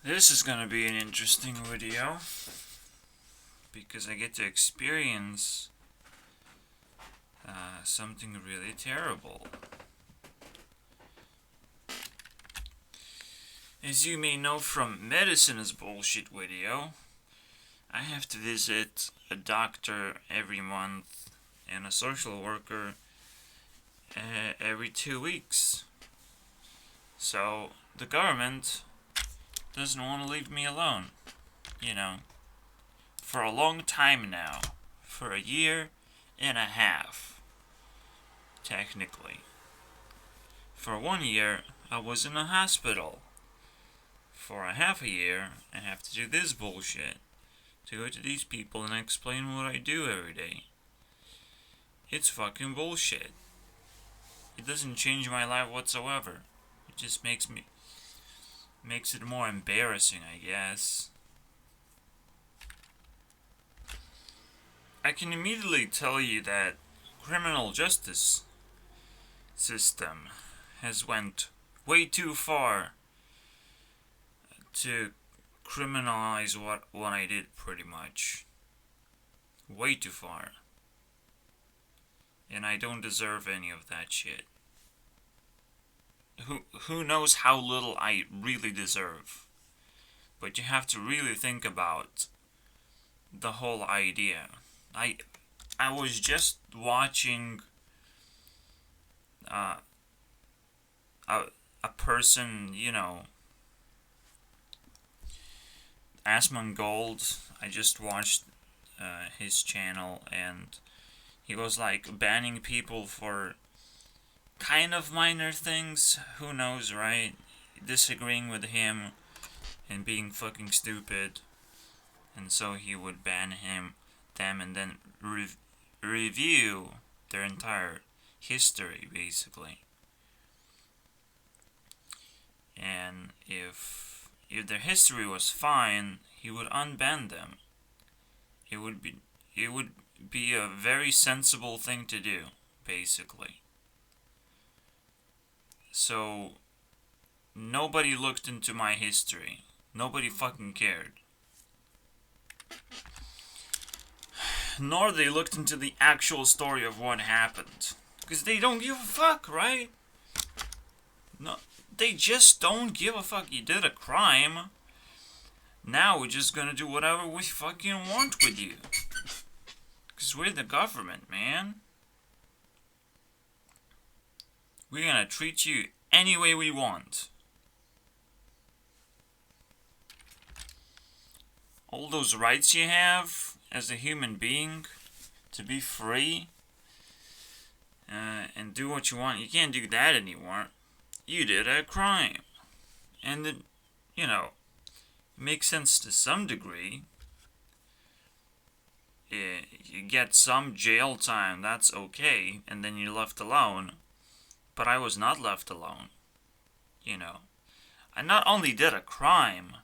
This is gonna be an interesting video because I get to experience something really terrible. As you may know from Medicine is Bullshit video, I have to visit a doctor every month and a social worker every 2 weeks. So the government doesn't want to leave me alone, you know, for a long time now, for a year and a half, technically. For 1 year, I was in a hospital. For a half a year, I have to do this bullshit, to go to these people and explain what I do every day. It's fucking bullshit. It doesn't change my life whatsoever. It just makes it more embarrassing, I guess. I can immediately tell you that criminal justice system has went way too far to criminalize what I did, pretty much. Way too far. And I don't deserve any of that shit. Who knows how little I really deserve. But you have to really think about the whole idea. I was just watching a person, Asmongold. I just watched his channel, and he was like banning people for kind of minor things. Who knows, right? Disagreeing with him and being fucking stupid, and so he would ban them, and then review their entire history, basically. And if their history was fine, he would unban them. It would be a very sensible thing to do, basically. So nobody looked into my history. Nobody fucking cared. Nor they looked into the actual story of what happened. Because they don't give a fuck, right? No, they just don't give a fuck. You did a crime. Now we're just gonna do whatever we fucking want with you. Because we're the government, man. We're gonna treat you any way we want. All those rights you have as a human being to be free and do what you want, you can't do that anymore. You did a crime. And it, makes sense to some degree. You get some jail time, that's okay, and then you're left alone. But I was not left alone. I not only did a crime,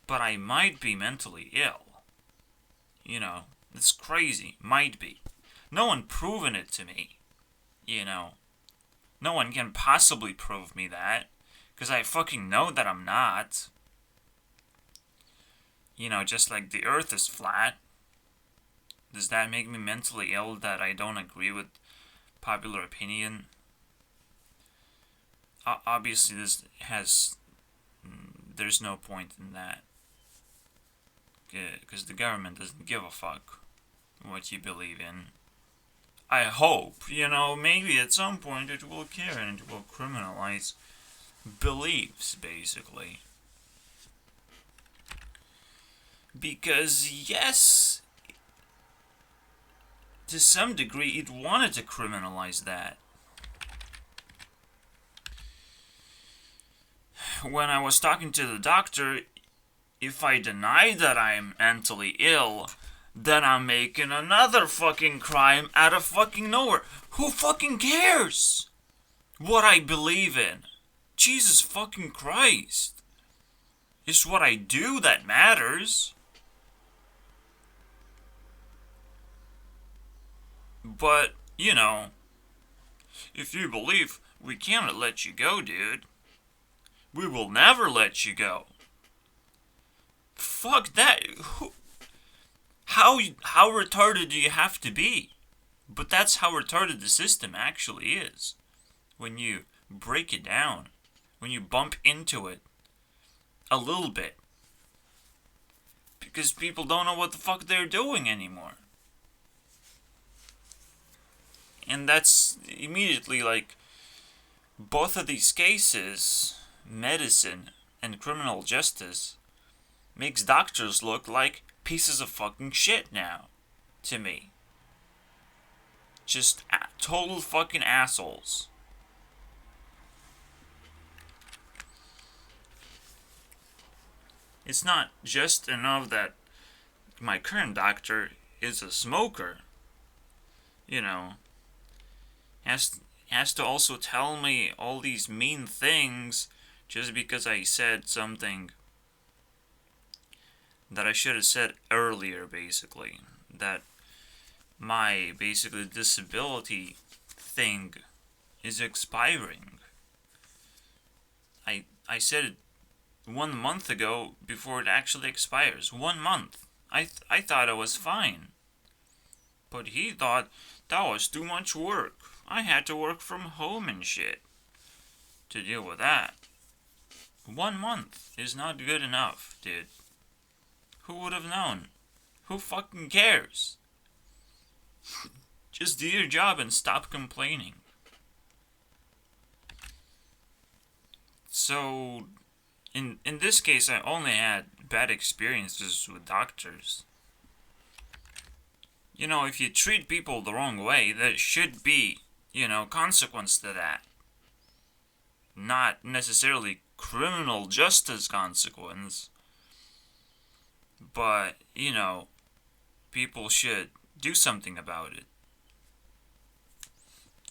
but I might be mentally ill. It's crazy. Might be. No one proven it to me. No one can possibly prove me that. Because I fucking know that I'm not. Just like the earth is flat. Does that make me mentally ill that I don't agree with popular opinion? Obviously, there's no point in that. Because the government doesn't give a fuck what you believe in. I hope, maybe at some point it will care and it will criminalize beliefs, basically. Because, yes, to some degree it wanted to criminalize that. When I was talking to the doctor, if I deny that I'm mentally ill, then I'm making another fucking crime out of fucking nowhere. Who fucking cares what I believe in? Jesus fucking Christ. It's what I do that matters. But, if you believe, we cannot let you go, dude. We will never let you go. fuck that. How retarded do you have to be? But that's how retarded the system actually is. When you break it down, when you bump into it a little bit. Because people don't know what the fuck they're doing anymore. And that's immediately like, both of these cases, medicine and criminal justice, makes doctors look like pieces of fucking shit now, to me. Just total fucking assholes. It's not just enough that my current doctor is a smoker. You know, has to also tell me all these mean things just because I said something that I should have said earlier, basically. That my, basically, disability thing is expiring. I said it 1 month ago before it actually expires. 1 month. I thought I was fine. But he thought that was too much work. I had to work from home and shit to deal with that. 1 month is not good enough, dude. Who would have known? Who fucking cares? Just do your job and stop complaining. So, in this case, I only had bad experiences with doctors. You know, if you treat people the wrong way, there should be, consequence to that. Not necessarily criminal justice consequence. But, people should do something about it.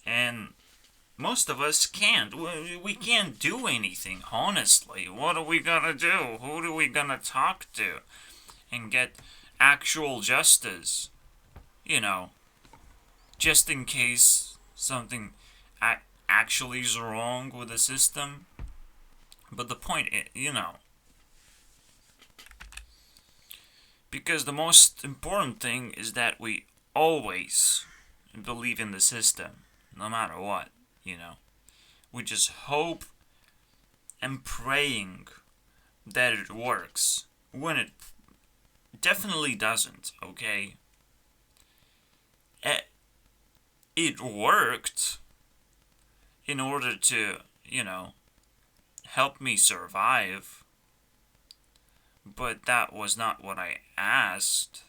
And most of us can't. We can't do anything, honestly. What are we gonna do? Who are we gonna talk to? And get actual justice? Just in case something actually is wrong with the system. But the point is, because the most important thing is that we always believe in the system, no matter what, We just hope and praying that it works, when it definitely doesn't, okay? It worked in order to, help me survive. But that was not what I asked.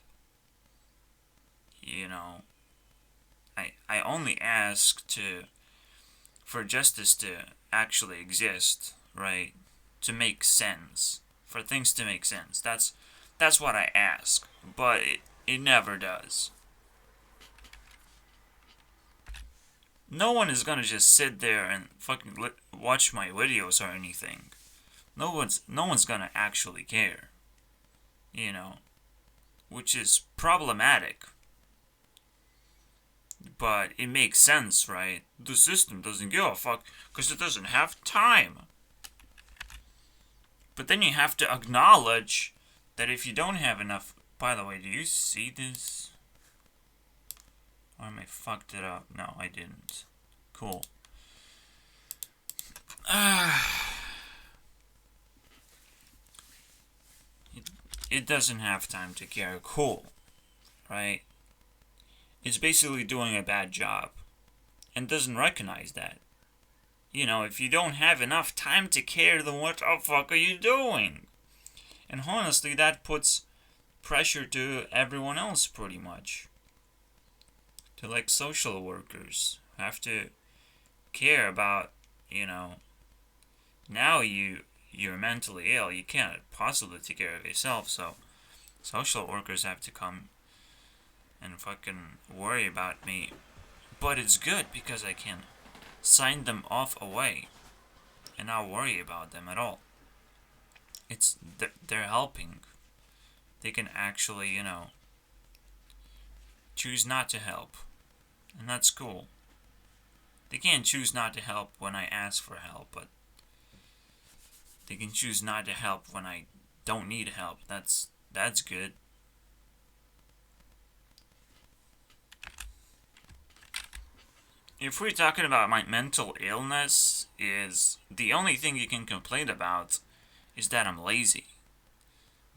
I only asked for justice to actually exist, right? To make sense. For things to make sense. That's what I ask. But it never does. No one is gonna just sit there and fucking watch my videos or anything. No one's gonna actually care. Which is problematic. But it makes sense, right? The system doesn't give a fuck because it doesn't have time. But then you have to acknowledge that if you don't have enough... By the way, do you see this? Or am I fucked it up? No, I didn't. Cool. It doesn't have time to care. Cool. Right? It's basically doing a bad job. And doesn't recognize that. If you don't have enough time to care, then what the fuck are you doing? And honestly, that puts pressure to everyone else, pretty much. To, like, social workers. Have to care about, now you're mentally ill. You can't possibly take care of yourself, so social workers have to come and fucking worry about me. But it's good because I can sign them off away and not worry about them at all. They're helping. They can actually, choose not to help. And that's cool. They can't choose not to help when I ask for help, but they can choose not to help when I don't need help. That's good. If we're talking about my mental illness, is the only thing you can complain about is that I'm lazy.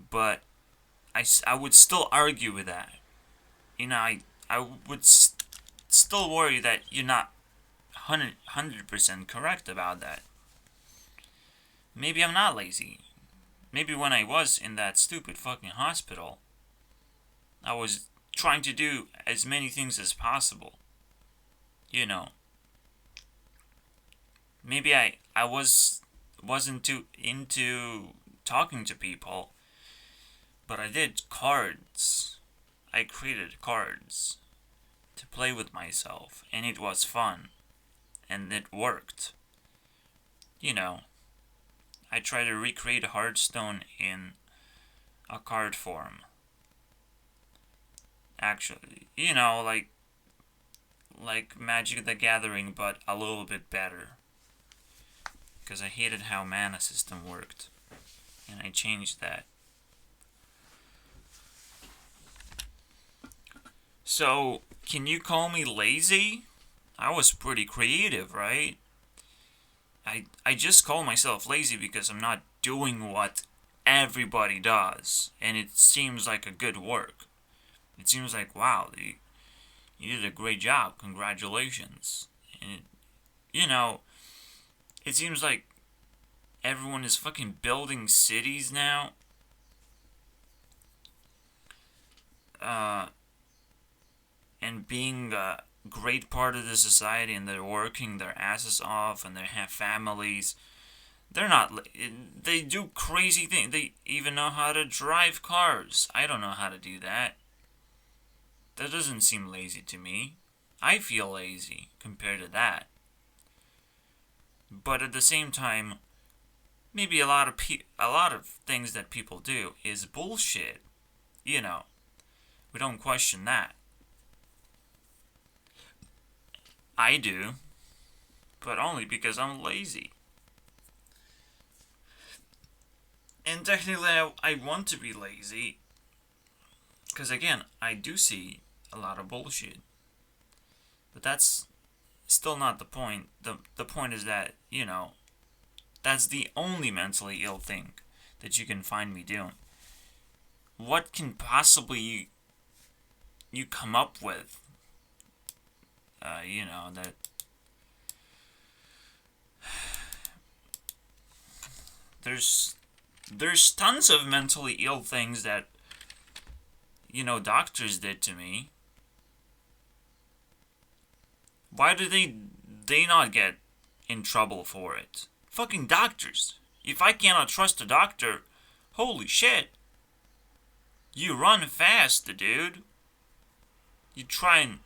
But I would still argue with that. I would still worry that you're not 100% correct about that. Maybe I'm not lazy. Maybe when I was in that stupid fucking hospital, I was trying to do as many things as possible. You know. Maybe I wasn't too into talking to people, but I did cards. I created cards to play with myself, and it was fun, and it worked. You know, I tried to recreate Hearthstone in a card form. Actually, like Magic the Gathering, but a little bit better. Because I hated how mana system worked, and I changed that. So, can you call me lazy? I was pretty creative, right? I just call myself lazy because I'm not doing what everybody does, and it seems like a good work. It seems like, wow, you did a great job, congratulations. And, it seems like everyone is fucking building cities now. And being a great part of the society, and they're working their asses off, and they have families. They're not. They do crazy things. They even know how to drive cars. I don't know how to do that. That doesn't seem lazy to me. I feel lazy compared to that. But at the same time, maybe a lot of things that people do is bullshit. We don't question that. I do, but only because I'm lazy. And technically, I want to be lazy, because again, I do see a lot of bullshit. But that's still not the point. The point is that, that's the only mentally ill thing that you can find me doing. What can possibly you come up with? That there's tons of mentally ill things that doctors did to me. Why do they not get in trouble for it? Fucking doctors. If I cannot trust a doctor, holy shit. You run fast, dude. You try and...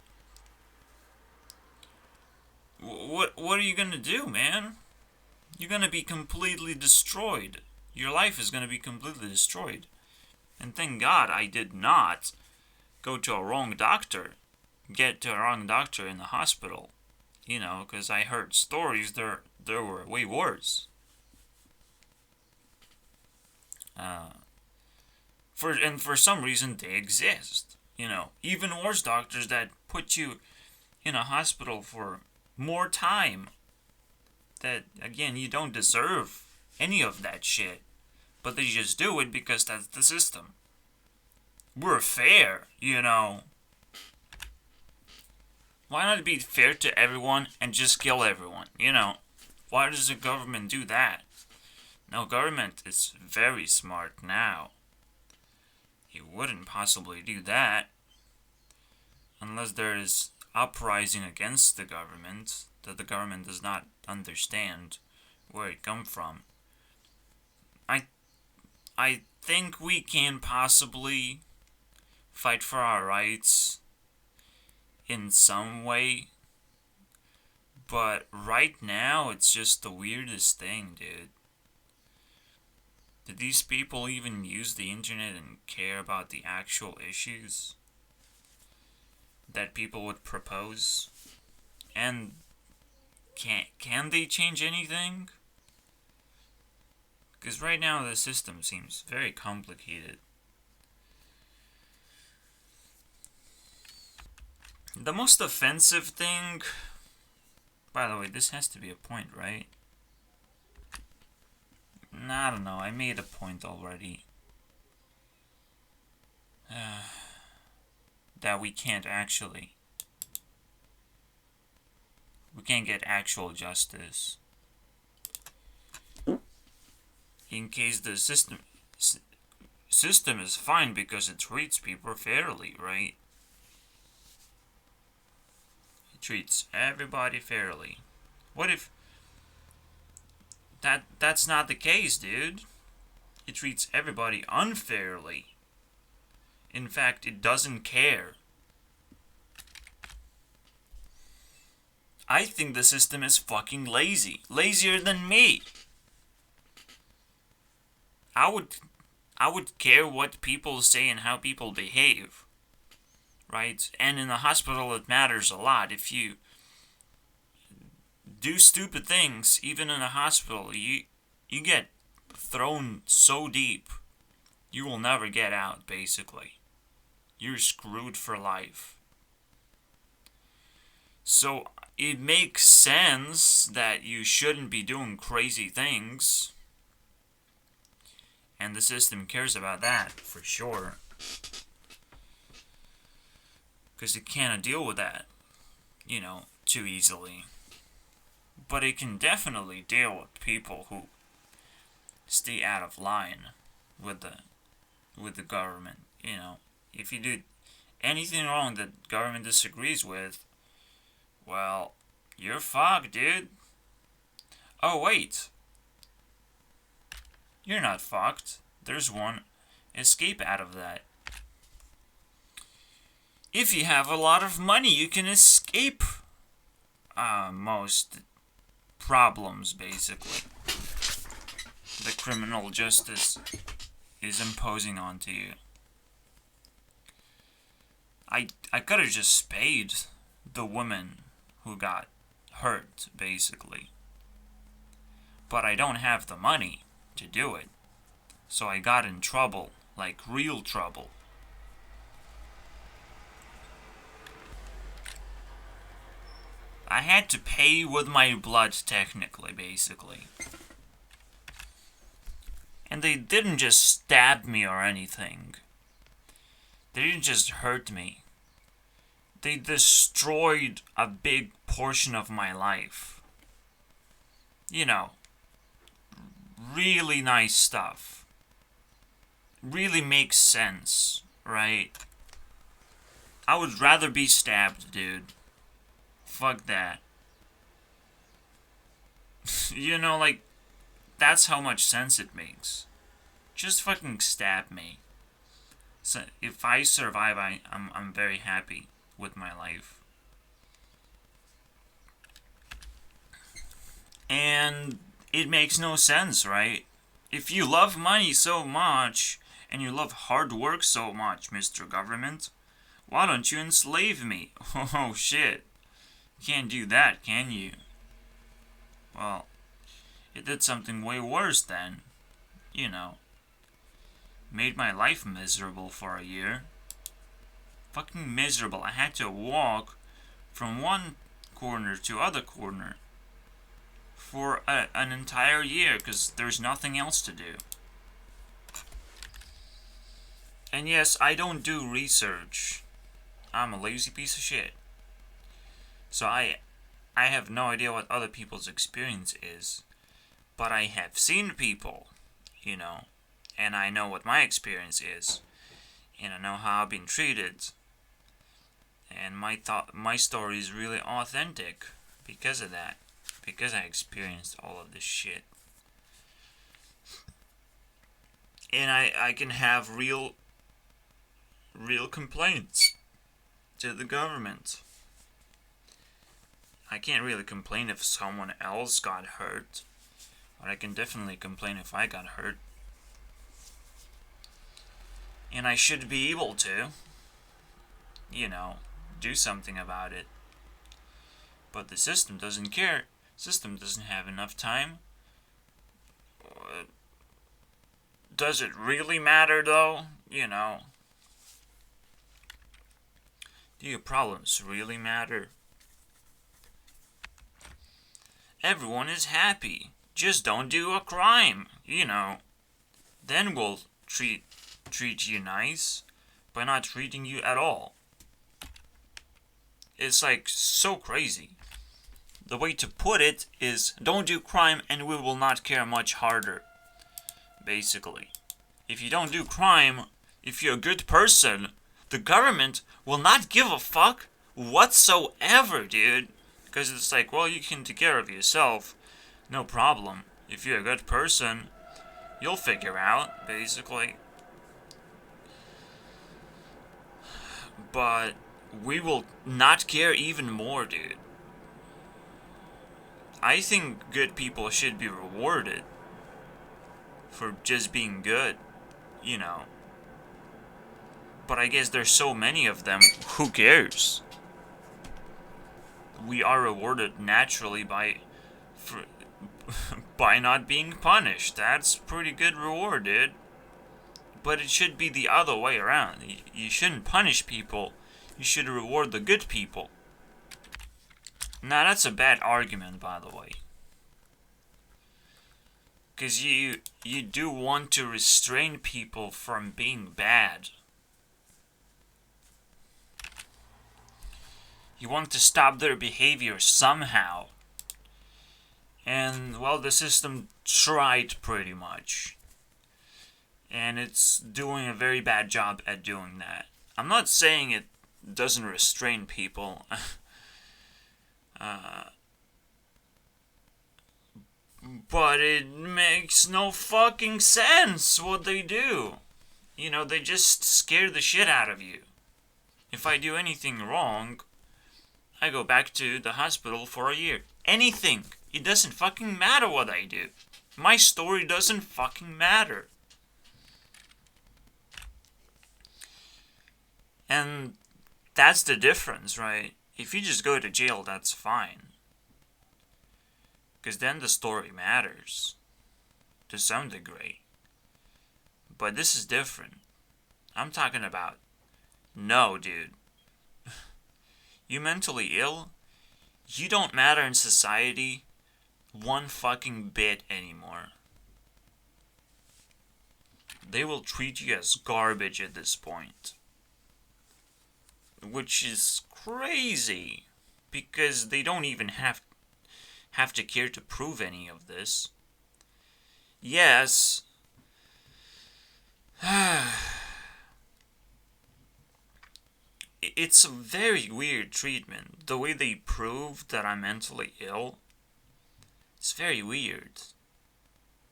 What are you gonna do, man? You're gonna be completely destroyed. Your life is gonna be completely destroyed. And thank God I did not go to a wrong doctor. Get to a wrong doctor in the hospital. Because I heard stories there were way worse. For some reason they exist. Even worse doctors that put you in a hospital for more time. That, again, you don't deserve any of that shit. But they just do it because that's the system. We're fair, Why not be fair to everyone and just kill everyone, Why does the government do that? No, government is very smart now. It wouldn't possibly do that. Unless there is uprising against the government, that the government does not understand where it comes from. I think we can possibly fight for our rights in some way, but right now it's just the weirdest thing, dude. Did these people even use the internet and care about the actual issues that people would propose? And can they change anything? Because right now the system seems very complicated. The most offensive thing... By the way, this has to be a point, right? I don't know, I made a point already. That we can't actually... We can't get actual justice. In case the system is fine because it treats people fairly, right? It treats everybody fairly. What if that's not the case, dude? It treats everybody unfairly. In fact, it doesn't care. I think the system is fucking lazy. Lazier than me. I would care what people say and how people behave. Right? And in the hospital it matters a lot. If you do stupid things, even in a hospital, you get thrown so deep, you will never get out, basically. You're screwed for life. So, it makes sense that you shouldn't be doing crazy things. And the system cares about that, for sure. Because it can't deal with that, too easily. But it can definitely deal with people who stay out of line with the government. If you do anything wrong that government disagrees with, well, you're fucked, dude. Oh, wait. You're not fucked. There's one escape out of that. If you have a lot of money, you can escape most problems, basically. The criminal justice is imposing onto you. I could have just spayed the woman who got hurt, basically. But I don't have the money to do it. So I got in trouble, like real trouble. I had to pay with my blood, technically, basically. And they didn't just stab me or anything. They didn't just hurt me. They destroyed a big portion of my life. Really nice stuff. Really makes sense, right? I would rather be stabbed, dude. Fuck that. That's how much sense it makes. Just fucking stab me. So if I survive, I'm very happy with my life. And it makes no sense, right? If you love money so much, and you love hard work so much, Mr. Government, why don't you enslave me? Oh shit. Can't do that, can you? Well, it did something way worse then. Made my life miserable for a year. Fucking miserable. I had to walk from one corner to other corner for an entire year because there's nothing else to do. And yes, I don't do research. I'm a lazy piece of shit. So I have no idea what other people's experience is. But I have seen people, and I know what my experience is. And I know how I've been treated. And my story is really authentic because of that. Because I experienced all of this shit. And I can have real complaints to the government. I can't really complain if someone else got hurt. But I can definitely complain if I got hurt. And I should be able to, do something about it. But the system doesn't care. System doesn't have enough time does it really matter though? You know, do your problems really matter? Everyone is happy. Just don't do a crime, you know. Then we'll treat you nice by not treating you at all. It's like so crazy. The way to put it is don't do crime and we will not care much harder. Basically. If you don't do crime, if you're a good person, the government will not give a fuck whatsoever, dude. Because it's like, well, you can take care of yourself. No problem. If you're a good person, you'll figure out, basically. But we will not care even more, dude. I think good people should be rewarded for just being good, you know. But I guess there's so many of them, who cares? We are rewarded naturally by not being punished. That's pretty good reward, dude. But it should be the other way around. You shouldn't punish people. You should reward the good people. Now that's a bad argument, by the way. Because you do want to restrain people from being bad. You want to stop their behavior somehow. And, well, the system tried pretty much. And it's doing a very bad job at doing that. I'm not saying it doesn't restrain people. But it makes no fucking sense what they do. You know, they just scare the shit out of you. If I do anything wrong, I go back to the hospital for a year. Anything. It doesn't fucking matter what I do. My story doesn't fucking matter. And that's the difference, right? If you just go to jail, that's fine. Because then the story matters. To some degree. But this is different. I'm talking about, no, dude. You mentally ill? You don't matter in society one fucking bit anymore. They will treat you as garbage at this point. Which is crazy. Because they don't even have to care to prove any of this. Yes. It's a very weird treatment. The way they prove that I'm mentally ill, it's very weird.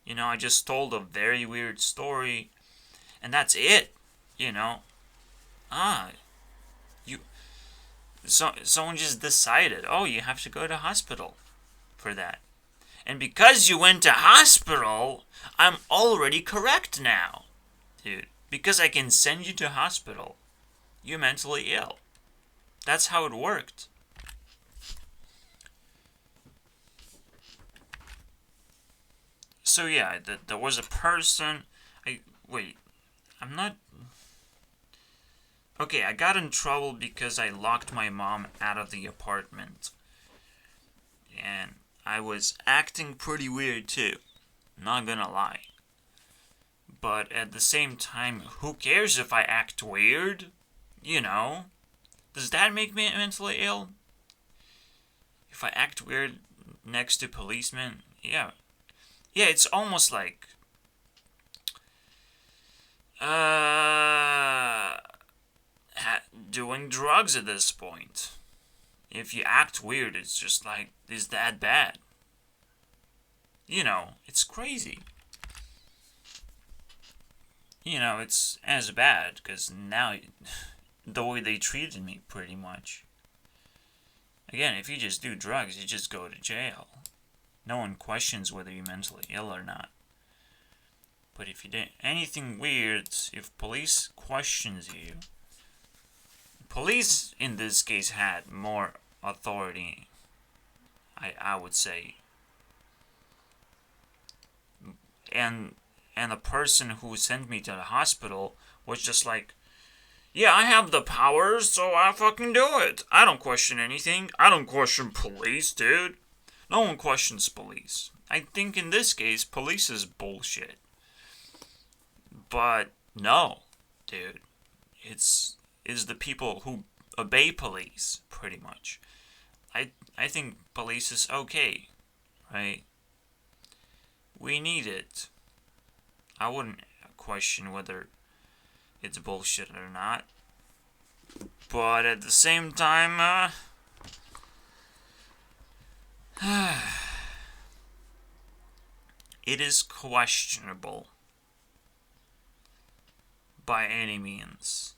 You know, I just told a very weird story, and that's it. You know, someone just decided, oh, you have to go to hospital for that. And because you went to hospital, I'm already correct now, dude. Because I can send you to hospital. You're mentally ill. That's how it worked. So yeah, there was a person. Okay, I got in trouble because I locked my mom out of the apartment. And I was acting pretty weird too. Not gonna lie. But at the same time, who cares if I act weird? You know? Does that make me mentally ill? If I act weird next to policemen? Yeah. Yeah, it's almost like... doing drugs at this point. If you act weird, it's just like, is that bad? You know, it's crazy. You know, it's as bad, because now, the way they treated me, pretty much. Again, if you just do drugs, you just go to jail. No one questions whether you're mentally ill or not. But if you did anything weird, if police questions you, police in this case had more authority, I would say. And and the person who sent me to the hospital was just like, yeah, I have the powers, so I fucking do it. I don't question anything. I don't question police, dude. No one questions police. I think in this case, police is bullshit. But no, dude. It's the people who obey police, pretty much. I think police is okay, right? We need it. I wouldn't question whether it's bullshit or not. But at the same time, it is questionable by any means.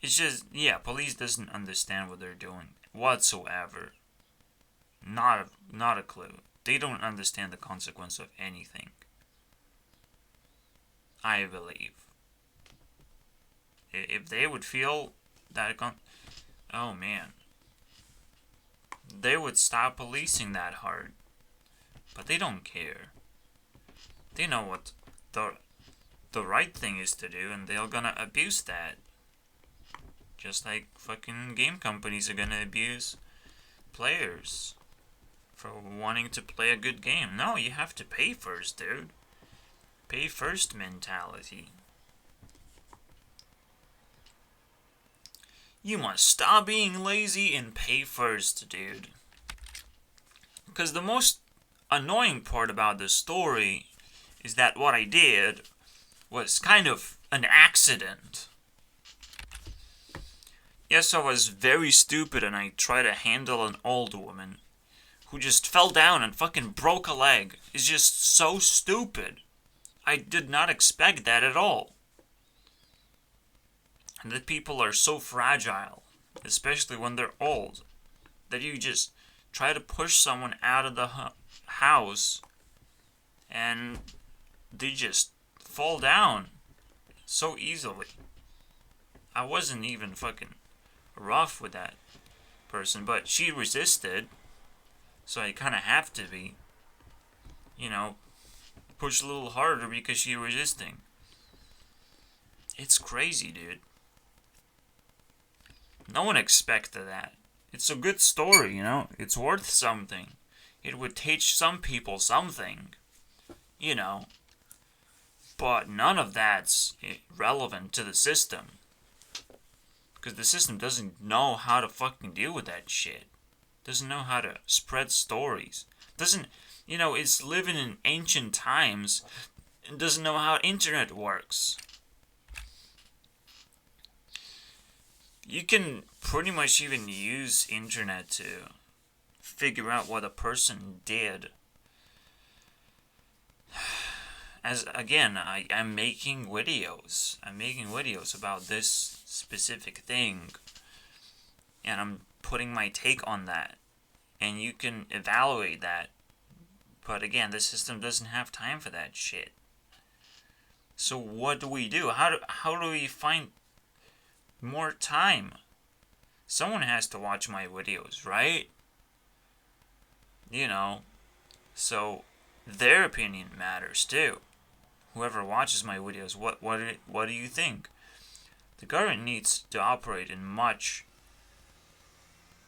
It's just, yeah, police doesn't understand what they're doing whatsoever. Not a clue. They don't understand the consequence of anything. I believe. If they would feel that, oh man, they would stop policing that hard. But they don't care. They know what the right thing is to do, and they're gonna abuse that. Just like fucking game companies are gonna abuse players for wanting to play a good game. No, you have to pay first, dude. Pay first mentality. You must stop being lazy and pay first, dude. Because the most annoying part about this story is that what I did was kind of an accident. Yes, I was very stupid and I tried to handle an old woman who just fell down and fucking broke a leg. It's just so stupid. I did not expect that at all. And that people are so fragile, especially when they're old, that you just try to push someone out of the house and they just fall down so easily. I wasn't even fucking rough with that person, but she resisted, so I kind of have to be, push a little harder because she's resisting. It's crazy, dude. No one expected that. It's a good story, It's worth something. It would teach some people something, But none of that's relevant to the system. Because the system doesn't know how to fucking deal with that shit. Doesn't know how to spread stories. It's living in ancient times and doesn't know how internet works. You can pretty much even use internet to figure out what a person did. As again, I'm making videos. I'm making videos about this specific thing. And I'm putting my take on that. And you can evaluate that. But again, the system doesn't have time for that shit. So what do we do? How do we find more time? Someone has to watch my videos, right? So their opinion matters too. Whoever watches my videos, what do you think? The government needs to operate in much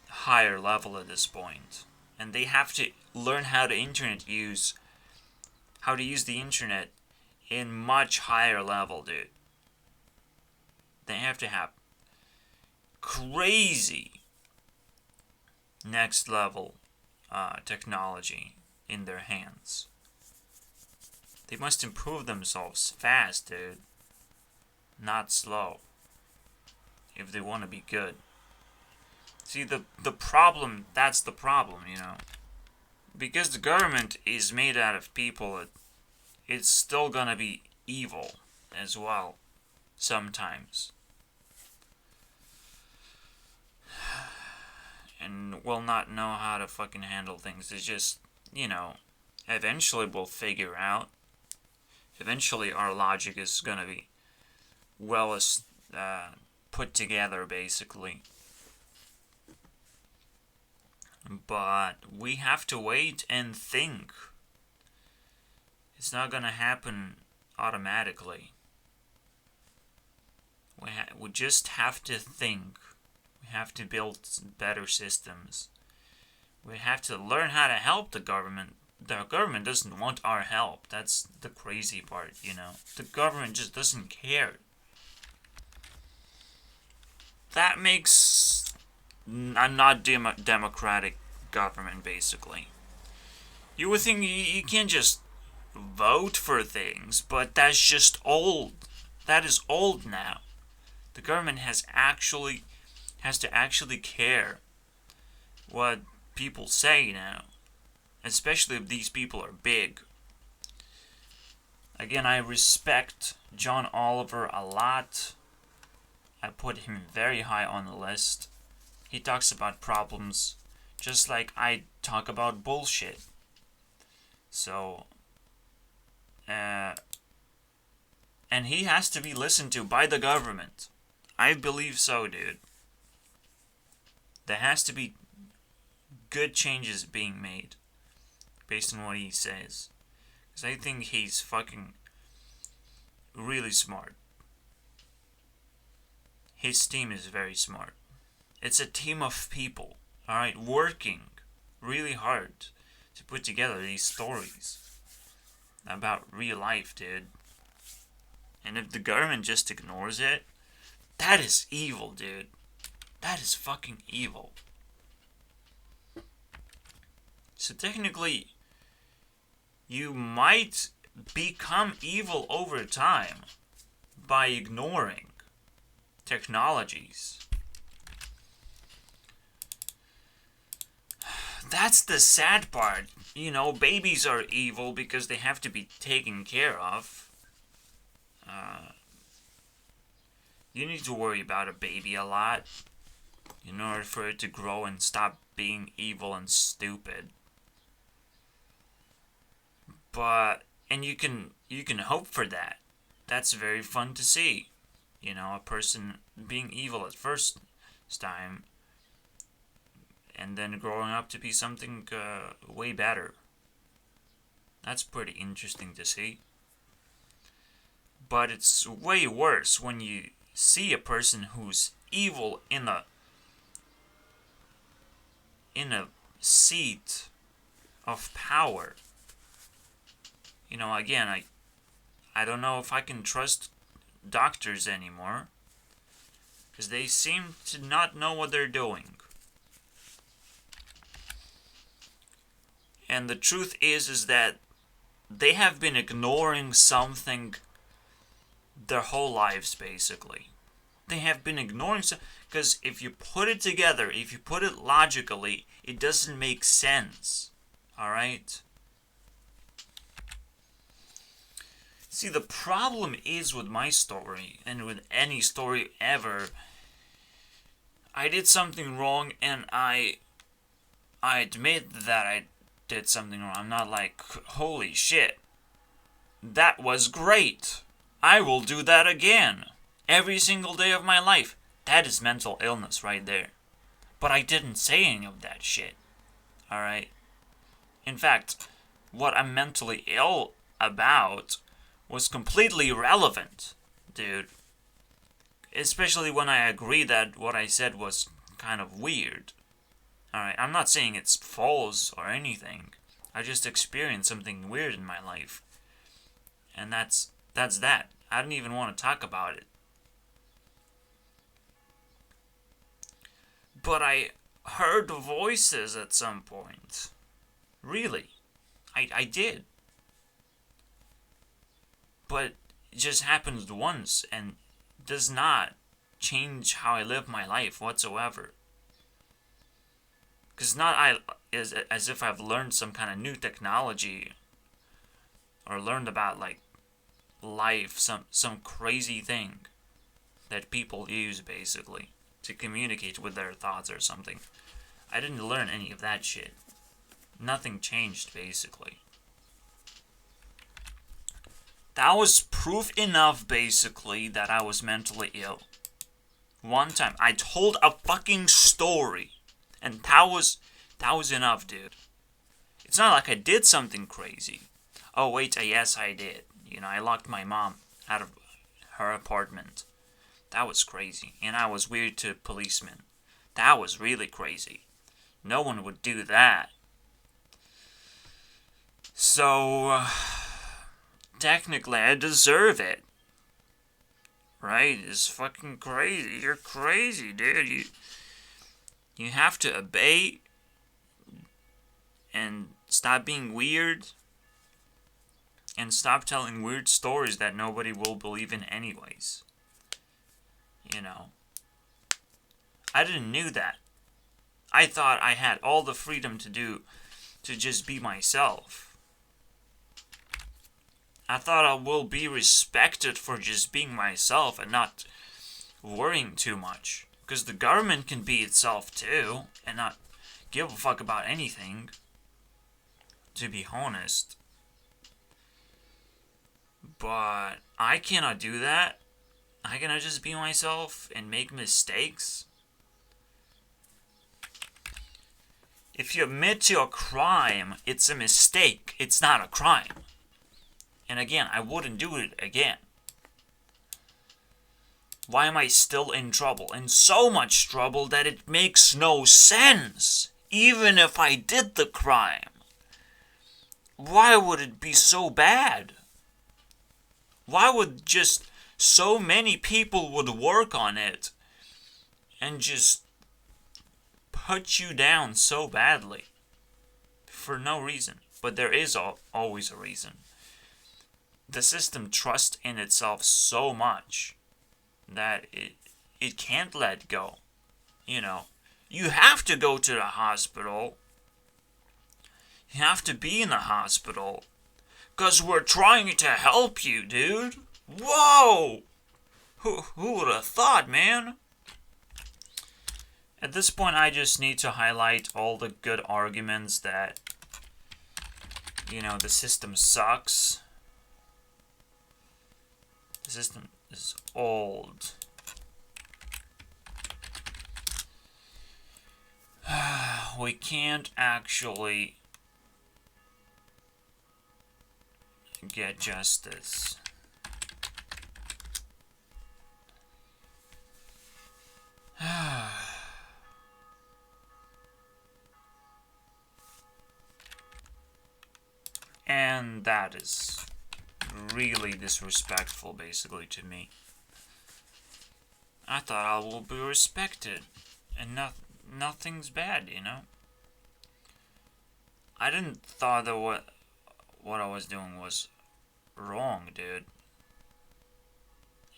higher level at this point, and they have to learn how to use the internet in much higher level, dude. They have to have crazy next level technology in their hands. They must improve themselves fast, dude. Not slow. If they want to be good. See, the problem, that's the problem, Because the government is made out of people, it's still gonna be evil as well. Sometimes. And will not know how to fucking handle things. It's just, eventually we'll figure out. Eventually our logic is gonna be well put together, basically. But we have to wait and think. It's not gonna happen automatically. We just have to think. We have to build better systems. We have to learn how to help the government. The government doesn't want our help. That's the crazy part, you know. The government just doesn't care. That makes a not democratic government, basically. You would think you can't just vote for things, but that's just old. That is old now. The government has to actually care what people say now, especially if these people are big. Again, I respect John Oliver a lot. I put him very high on the list. He talks about problems just like I talk about bullshit. So, and he has to be listened to by the government. I believe so, dude. There has to be good changes being made based on what he says. Because I think he's fucking really smart. His team is very smart. It's a team of people, alright, working really hard to put together these stories about real life, dude. And if the government just ignores it, that is evil, dude. That is fucking evil. So technically, you might become evil over time by ignoring technologies. That's the sad part. You know, babies are evil because they have to be taken care of. You need to worry about a baby a lot in order for it to grow and stop being evil and stupid. And you can hope for that. That's very fun to see. You know, a person being evil at first time and then growing up to be something way better. That's pretty interesting to see. But it's way worse when you see a person who's evil in a seat of power. You know, again, I don't know if I can trust doctors anymore, because they seem to not know what they're doing. And the truth is that they have been ignoring something their whole lives, basically. They have been ignoring because if you put it together, if you put it logically, it doesn't make sense. Alright? See, the problem is with my story, and with any story ever, I did something wrong, and I admit that I did something wrong. I'm not like, holy shit, that was great, I will do that again, every single day of my life. That is mental illness right there. But I didn't say any of that shit. Alright? In fact, what I'm mentally ill about was completely irrelevant, dude. Especially when I agree that what I said was kind of weird. Alright, I'm not saying it's false or anything. I just experienced something weird in my life. And that's that. I don't even want to talk about it. But I heard voices at some point. Really. I did. But it just happened once and does not change how I live my life whatsoever. Because not as if I've learned some kind of new technology or learned about like life, some crazy thing that people use basically to communicate with their thoughts or something. I didn't learn any of that shit. Nothing changed basically. That was proof enough basically that I was mentally ill. One time I told a fucking story, and that was enough, dude. It's not like I did something crazy. Oh, wait, yes, I did. I locked my mom out of her apartment. That was crazy. And I was weird to policemen. That was really crazy. No one would do that. So, technically, I deserve it. Right? It's fucking crazy. You're crazy, dude. You have to obey and stop being weird and stop telling weird stories that nobody will believe in anyways. I didn't know that. I thought I had all the freedom to just be myself. I thought I will be respected for just being myself and not worrying too much. Because the government can be itself too and not give a fuck about anything. To be honest. But I cannot do that. I cannot just be myself and make mistakes. If you admit to a crime, it's a mistake. It's not a crime. And again, I wouldn't do it again. Why am I still in trouble? In so much trouble that it makes no sense. Even if I did the crime. Why would it be so bad? Why would just so many people would work on it and just put you down so badly for no reason? But there is always a reason. The system trusts in itself so much that it can't let go. You have to go to the hospital. You have to be in the hospital. 'Cause we're trying to help you, dude. Whoa! Who would have thought, man? At this point, I just need to highlight all the good arguments that, the system sucks. The system is old. We can't actually get justice. And that is really disrespectful, basically, to me. I thought I will be respected, and nothing's bad, I didn't thought that what I was doing was wrong, dude.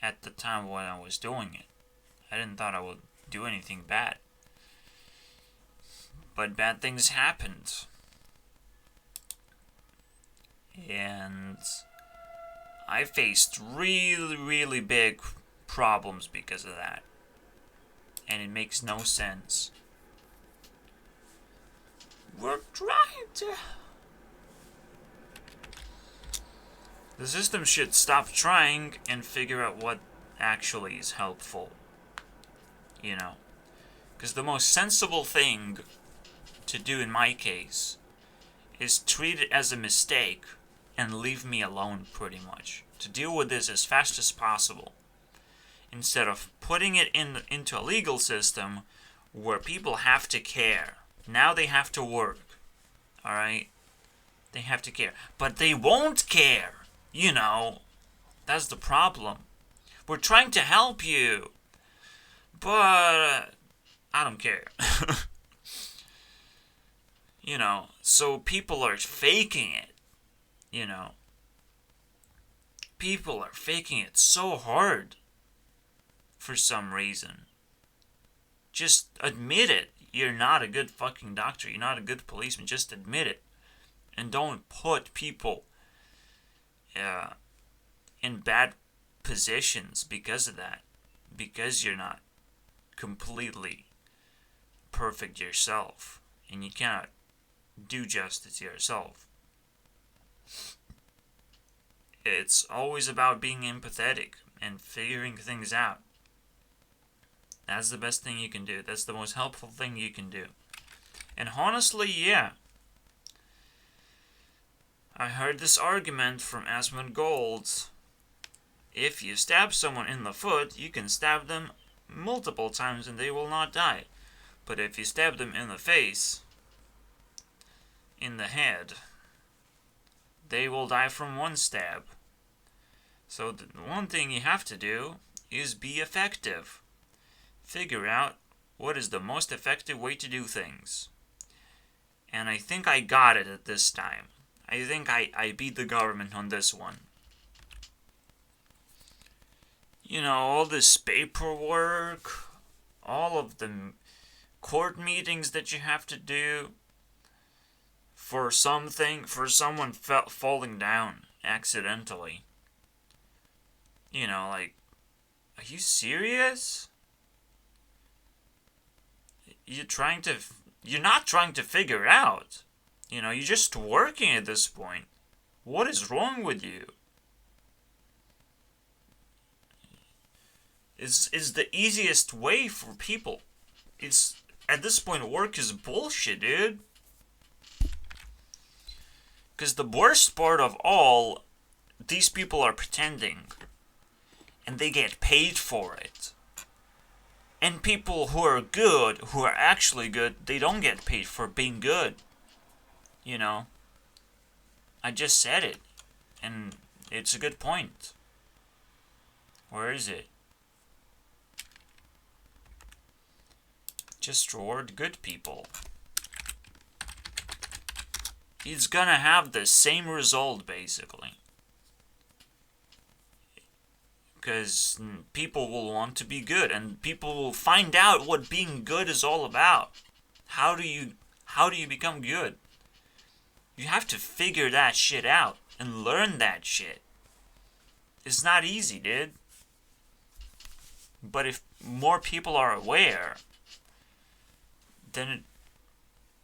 At the time when I was doing it, I didn't thought I would do anything bad. But bad things happened. And I faced really, really big problems because of that. And it makes no sense. We're trying to... The system should stop trying and figure out what actually is helpful. Because the most sensible thing to do in my case is treat it as a mistake and leave me alone, pretty much. To deal with this as fast as possible. Instead of putting it into a legal system where people have to care. Now they have to work. Alright? They have to care. But they won't care. That's the problem. We're trying to help you. But I don't care. So people are faking it. People are faking it so hard. For some reason. Just admit it. You're not a good fucking doctor. You're not a good policeman. Just admit it. And don't put people in bad positions because of that. Because you're not completely perfect yourself. And you cannot do justice to yourself. It's always about being empathetic and figuring things out. That's the best thing you can do. That's the most helpful thing you can do. And honestly, yeah. I heard this argument from Asmongold. If you stab someone in the foot, you can stab them multiple times and they will not die. But if you stab them in the face, in the head, they will die from one stab. So the one thing you have to do is be effective. Figure out what is the most effective way to do things. And I think I got it at this time. I think I beat the government on this one. You know, all this paperwork, all of the court meetings that you have to do for something, for someone falling down accidentally. You know, like, are you serious? You're not trying to figure it out. You know, you're just working at this point. What is wrong with you? It's the easiest way for people. It's, at this point, work is bullshit, dude. Because the worst part of all, these people are pretending. And they get paid for it. And people who are good, who are actually good, they don't get paid for being good. You know? I just said it. And it's a good point. Where is it? Just reward good people. It's gonna have the same result, basically. Because people will want to be good, and people will find out what being good is all about. How do you become good? You have to figure that shit out and learn that shit. It's not easy, dude. But if more people are aware, then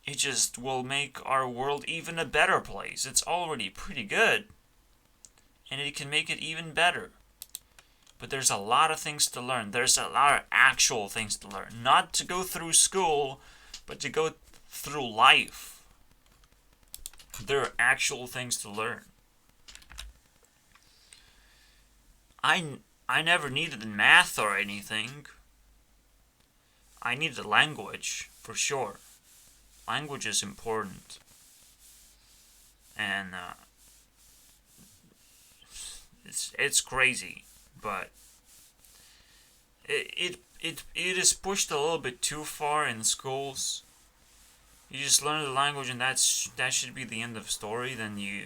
it just will make our world even a better place. It's already pretty good, and it can make it even better. But there's a lot of things to learn. There's a lot of actual things to learn. Not to go through school, but to go through life. There are actual things to learn. I never needed math or anything. I needed language, for sure. Language is important. And it's crazy. But it is pushed a little bit too far in schools. You just learn the language and that should be the end of story. Then you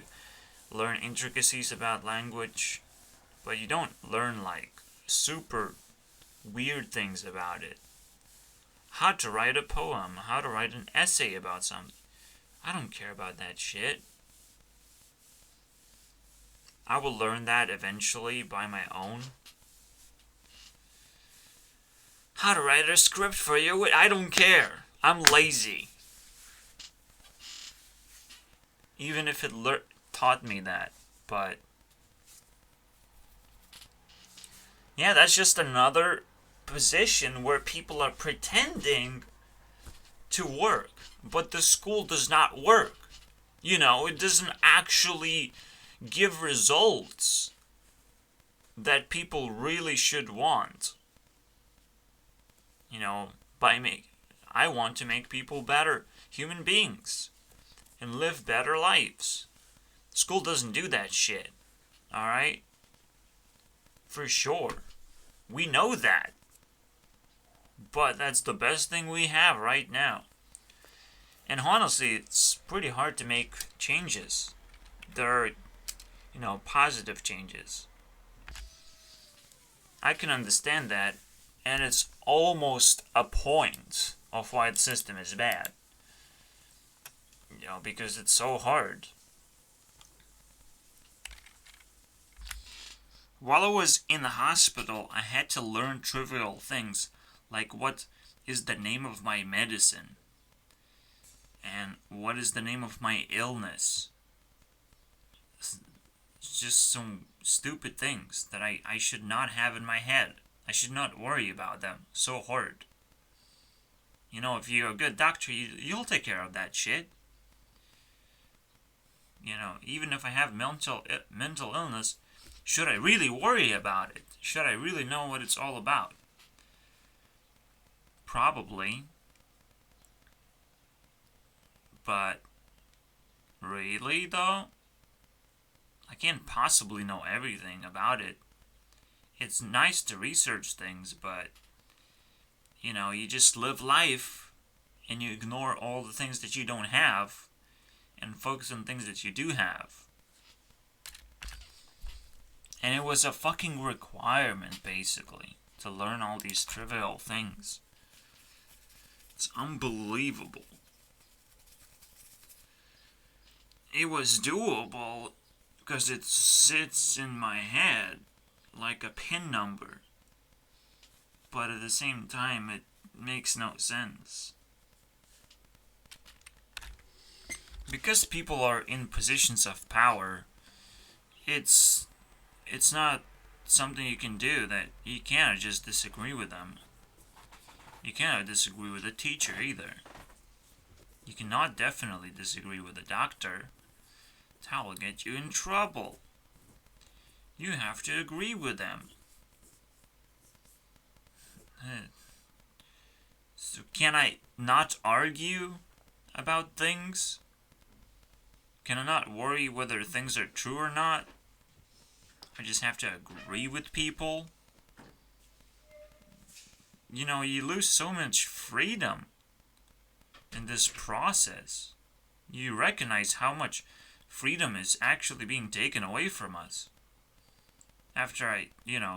learn intricacies about language, but you don't learn like super weird things about it. How to write a poem, how to write an essay about something. I don't care about that shit. I will learn that eventually by my own. How to write a script for you? I don't care. I'm lazy. Even if it taught me that. But yeah, that's just another position where people are pretending to work. But the school does not work. You know, it doesn't actually give results that people really should want. You know, I want to make people better human beings and live better lives. School doesn't do that shit. Alright? For sure. We know that. But that's the best thing we have right now. And honestly, it's pretty hard to make changes. There are, positive changes. I can understand that, and it's almost a point of why the system is bad. Because it's so hard. While I was in the hospital, I had to learn trivial things, like what is the name of my medicine, and what is the name of my illness. It's just some stupid things that I should not have in my head. I should not worry about them so hard. If you're a good doctor, you'll take care of that shit. You know, even if I have mental illness, should I really worry about it? Should I really know what it's all about? Probably. But really though? I can't possibly know everything about it. It's nice to research things, but you know, you just live life and you ignore all the things that you don't have and focus on things that you do have. And it was a fucking requirement, basically, to learn all these trivial things. It's unbelievable. It was doable because it sits in my head like a pin number. But at the same time, it makes no sense. Because people are in positions of power, it's not something you can do that you can't just disagree with them. You cannot disagree with a teacher either. You cannot definitely disagree with a doctor. That will get you in trouble. You have to agree with them. So can I not argue about things? Can I not worry whether things are true or not? I just have to agree with people? You know, you lose so much freedom in this process. You recognize how much freedom is actually being taken away from us. After I,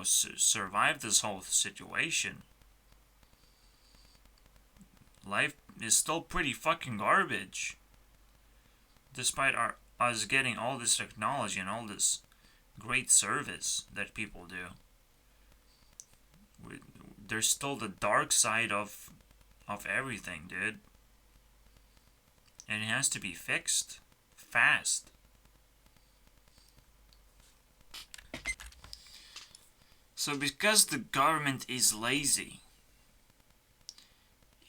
survived this whole situation. Life is still pretty fucking garbage. Despite us getting all this technology and all this great service that people do. There's still the dark side of everything, dude. And it has to be fixed fast. So because the government is lazy,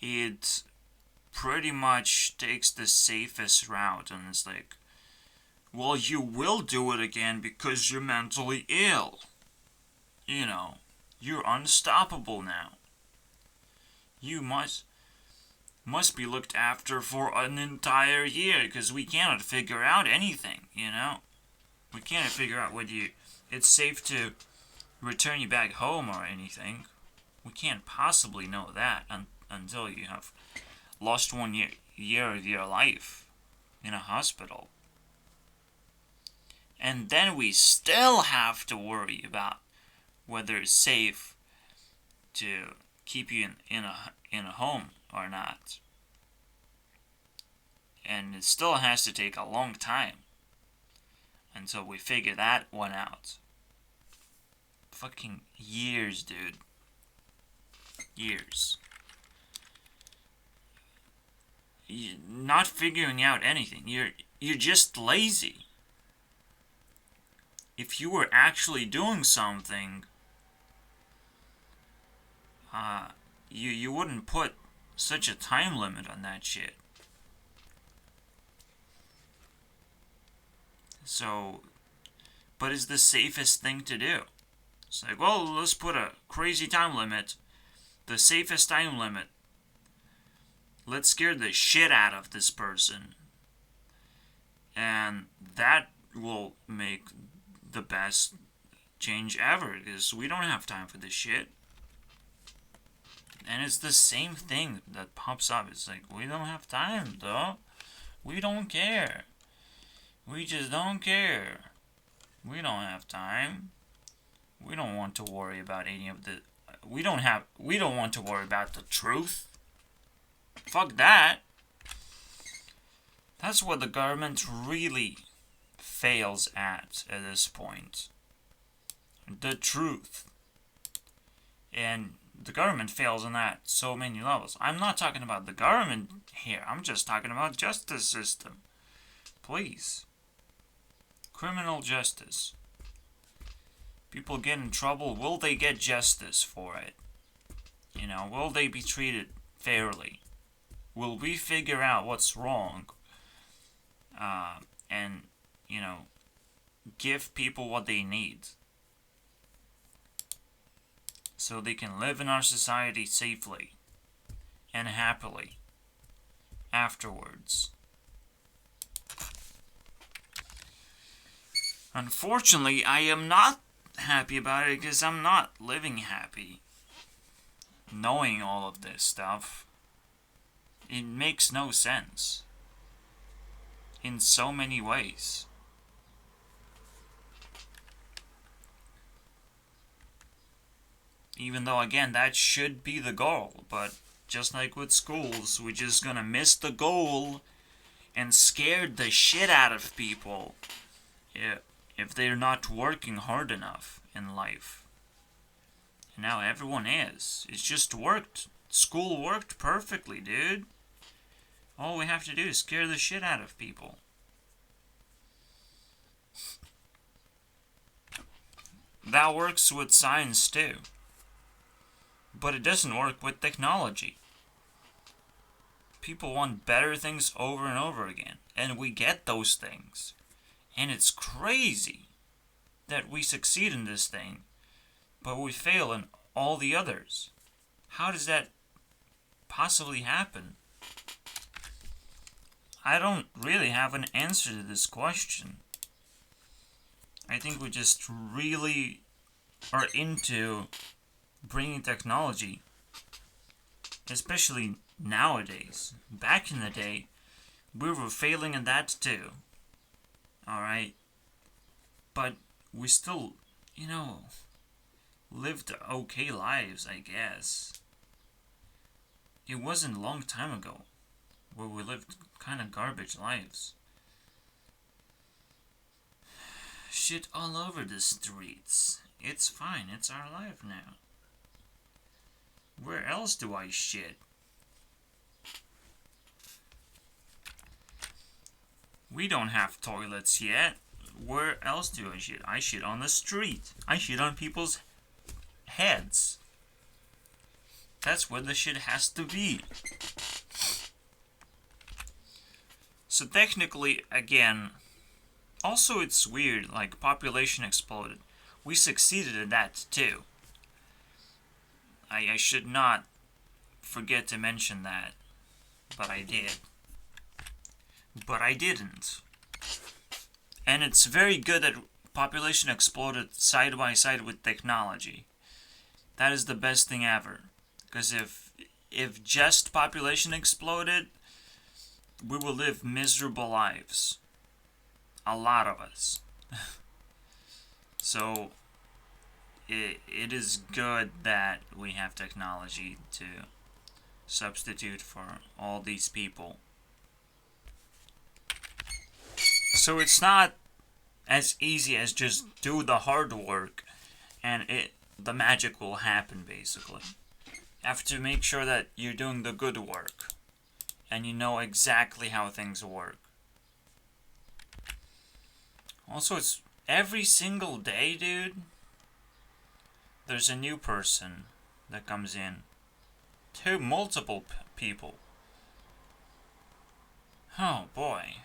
it pretty much takes the safest route and it's like, well, you will do it again because you're mentally ill. You know, you're unstoppable now. You must be looked after for an entire year because we cannot figure out anything, you know? We cannot figure out whether it's safe to return you back home or anything. We can't possibly know that until you have lost 1 year of your life in a hospital. And then we still have to worry about whether it's safe to keep you in a home or not. And it still has to take a long time until we figure that one out. Fucking years, dude. Years. You're not figuring out anything. You're just lazy. If you were actually doing something, you wouldn't put such a time limit on that shit. So, but it's the safest thing to do. It's like, well, let's put a crazy time limit. The safest time limit. Let's scare the shit out of this person. And that will make the best change ever, because we don't have time for this shit. And it's the same thing that pops up. It's like, we don't have time, though. We don't care. We just don't care. We don't have time. We don't want to worry about any of the... We don't want to worry about the truth. Fuck that. That's what the government really fails at this point. The truth. And the government fails on that so many levels. I'm not talking about the government here. I'm just talking about justice system. Please. Criminal justice. People get in trouble. Will they get justice for it? You know, will they be treated fairly? Will we figure out what's wrong? And give people what they need so they can live in our society safely and happily afterwards. Unfortunately, I am not happy about it because I'm not living happy. Knowing all of this stuff, it makes no sense in so many ways. Even though, again, that should be the goal, but just like with schools, we're just gonna miss the goal and scare the shit out of people if they're not working hard enough in life. And now everyone is. It's just worked. School worked perfectly, dude. All we have to do is scare the shit out of people. That works with science too. But it doesn't work with technology. People want better things over and over again. And we get those things. And it's crazy that we succeed in this thing, but we fail in all the others. How does that possibly happen? I don't really have an answer to this question. I think we just really are into bringing technology, especially nowadays. Back in the day, we were failing in that too. Alright? But we still, lived okay lives, I guess. It wasn't a long time ago where we lived kind of garbage lives. Shit all over the streets. It's fine, it's our life now. Where else do I shit? We don't have toilets yet. Where else do I shit? I shit on the street. I shit on people's heads. That's where the shit has to be. So technically, again, also it's weird, like population exploded. We succeeded at that too. I should not forget to mention that, but I did. But I didn't. And it's very good that population exploded side by side with technology. That is the best thing ever. Because if just population exploded, we will live miserable lives. A lot of us. So, it is good that we have technology to substitute for all these people. So it's not as easy as just do the hard work and the magic will happen, basically. You have to make sure that you're doing the good work and you know exactly how things work. Also, it's every single day, dude, there's a new person that comes in. Multiple people. Oh boy.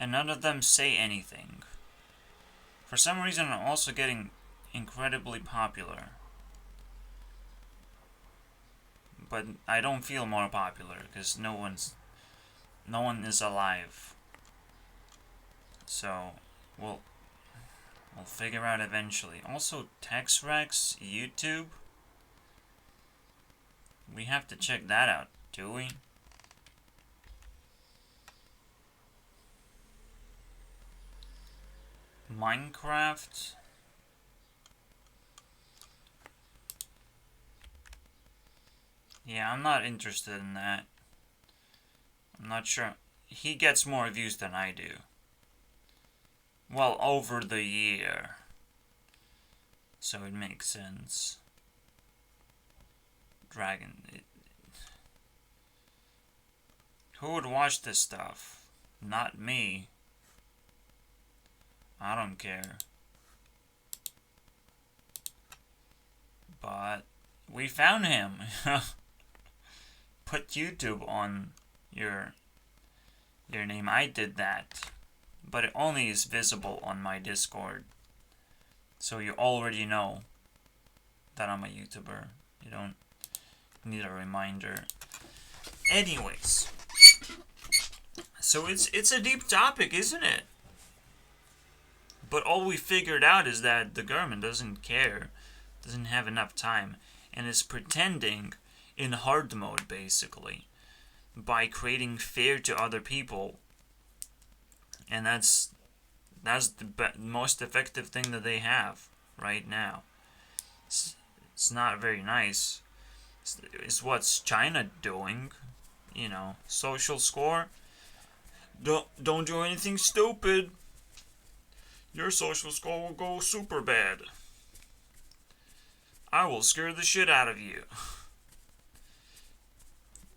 And none of them say anything. For some reason, I'm also getting incredibly popular. But I don't feel more popular because no one is alive. So, we'll figure out eventually. Also, TexRex, YouTube. We have to check that out, do we? Minecraft. Yeah, I'm not interested in that. I'm not sure. He gets more views than I do. Well, over the year. So it makes sense. Dragon. Who would watch this stuff? Not me. I don't care. But we found him. Put YouTube on your name. I did that. but it only is visible on my Discord. So you already know that I'm a YouTuber. You don't need a reminder. Anyways, so it's a deep topic, isn't it? But all we figured out is that the government doesn't care, doesn't have enough time, and is pretending in hard mode, basically, by creating fear to other people. And that's the most effective thing that they have right now. It's not very nice. It's what's China doing, social score. Don't do anything stupid. Your social score will go super bad. I will scare the shit out of you.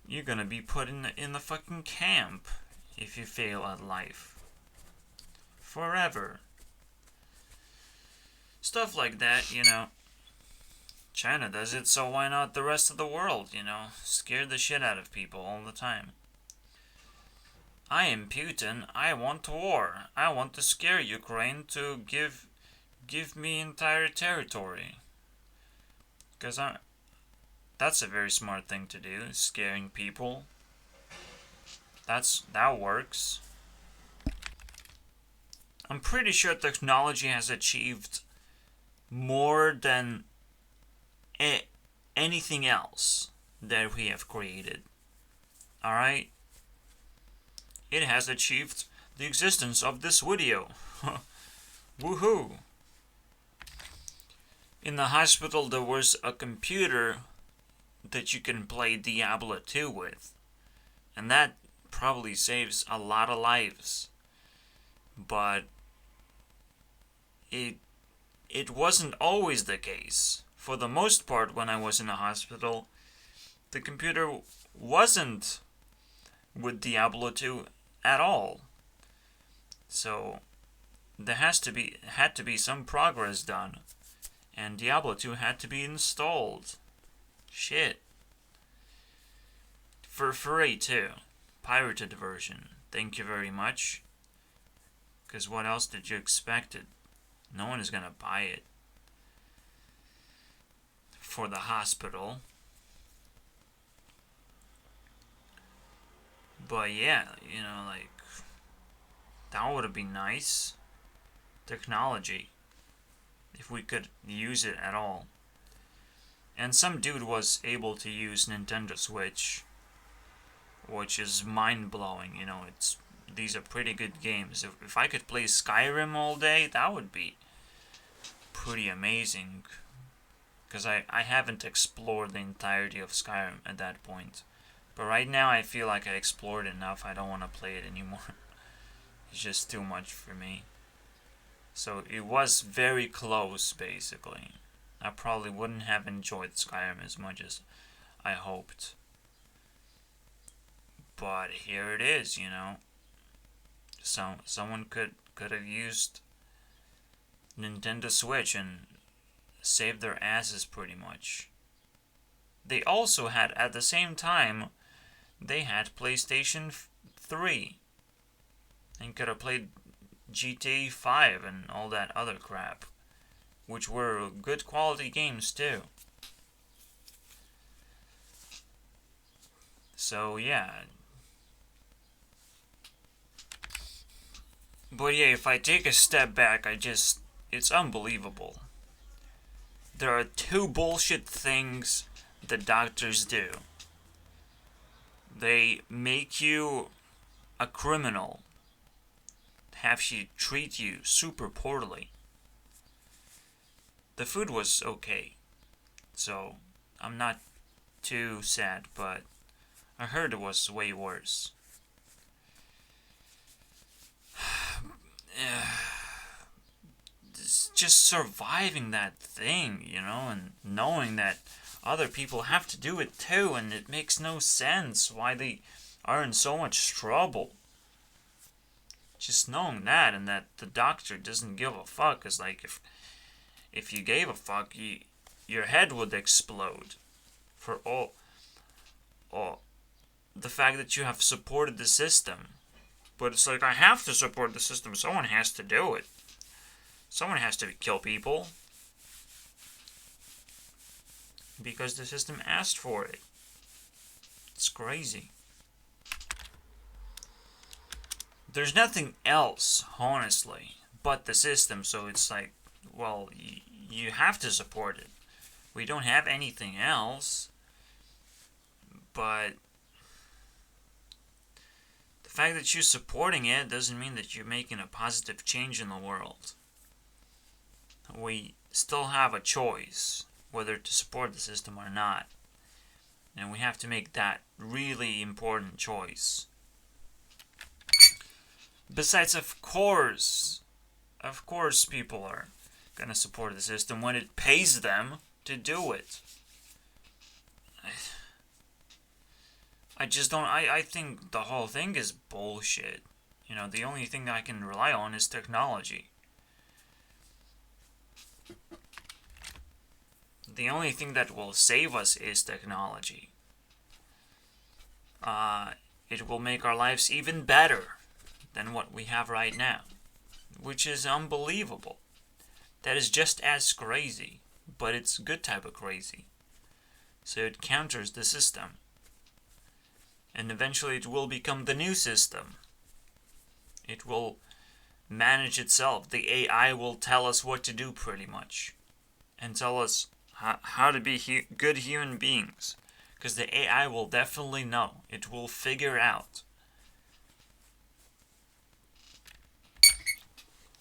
You're gonna be put in the fucking camp if you fail at life. Forever. Stuff like that, China does it, so why not the rest of the world, Scare the shit out of people all the time. I am Putin. I want war. I want to scare Ukraine to give me entire territory. Because that's a very smart thing to do, scaring people. That works. I'm pretty sure technology has achieved more than anything else that we have created. Alright? It has achieved the existence of this video. Woohoo! In the hospital there was a computer that you can play Diablo 2 with. And that probably saves a lot of lives. But it wasn't always the case. For the most part, when I was in a hospital, the computer wasn't with Diablo 2 at all. So there had to be some progress done, and Diablo 2 had to be installed. Shit. For free too. Pirated version. Thank you very much. Because what else did you expect? No one is gonna buy it. For the hospital. But yeah, that would have been nice. Technology. If we could use it at all. And some dude was able to use Nintendo Switch, which is mind-blowing. These are pretty good games. If I could play Skyrim all day, that would be pretty amazing. Because I haven't explored the entirety of Skyrim at that point. But right now I feel like I explored enough. I don't want to play it anymore. It's just too much for me. So it was very close, basically. I probably wouldn't have enjoyed Skyrim as much as I hoped. But here it is, So someone could have used Nintendo Switch and saved their asses pretty much. They also had, at the same time, they had PlayStation 3. And could have played GTA 5 and all that other crap. Which were good quality games too. So yeah. But yeah, if I take a step back, it's unbelievable. There are two bullshit things the doctors do. They make you a criminal. Have she treat you super poorly. The food was okay. So, I'm not too sad, but I heard it was way worse. Just surviving that thing, and knowing that other people have to do it too, and it makes no sense why they are in so much trouble. Just knowing that, and that the doctor doesn't give a fuck, is like, if you gave a fuck, your head would explode. For all the fact that you have supported the system. But it's like, I have to support the system. Someone has to do it. Someone has to kill people. Because the system asked for it. It's crazy. There's nothing else, honestly, but the system. So it's like, well, you have to support it. We don't have anything else. But the fact that you're supporting it doesn't mean that you're making a positive change in the world. We still have a choice whether to support the system or not. And we have to make that really important choice. Besides, of course people are gonna support the system when it pays them to do it. I just don't, I think the whole thing is bullshit. You know, the only thing I can rely on is technology. The only thing that will save us is technology. It will make our lives even better than what we have right now, which is unbelievable. That is just as crazy, but it's a good type of crazy. So it counters the system. And eventually it will become the new system. It will manage itself. The AI will tell us what to do pretty much. And tell us how to be good human beings. Because the AI will definitely know. It will figure out.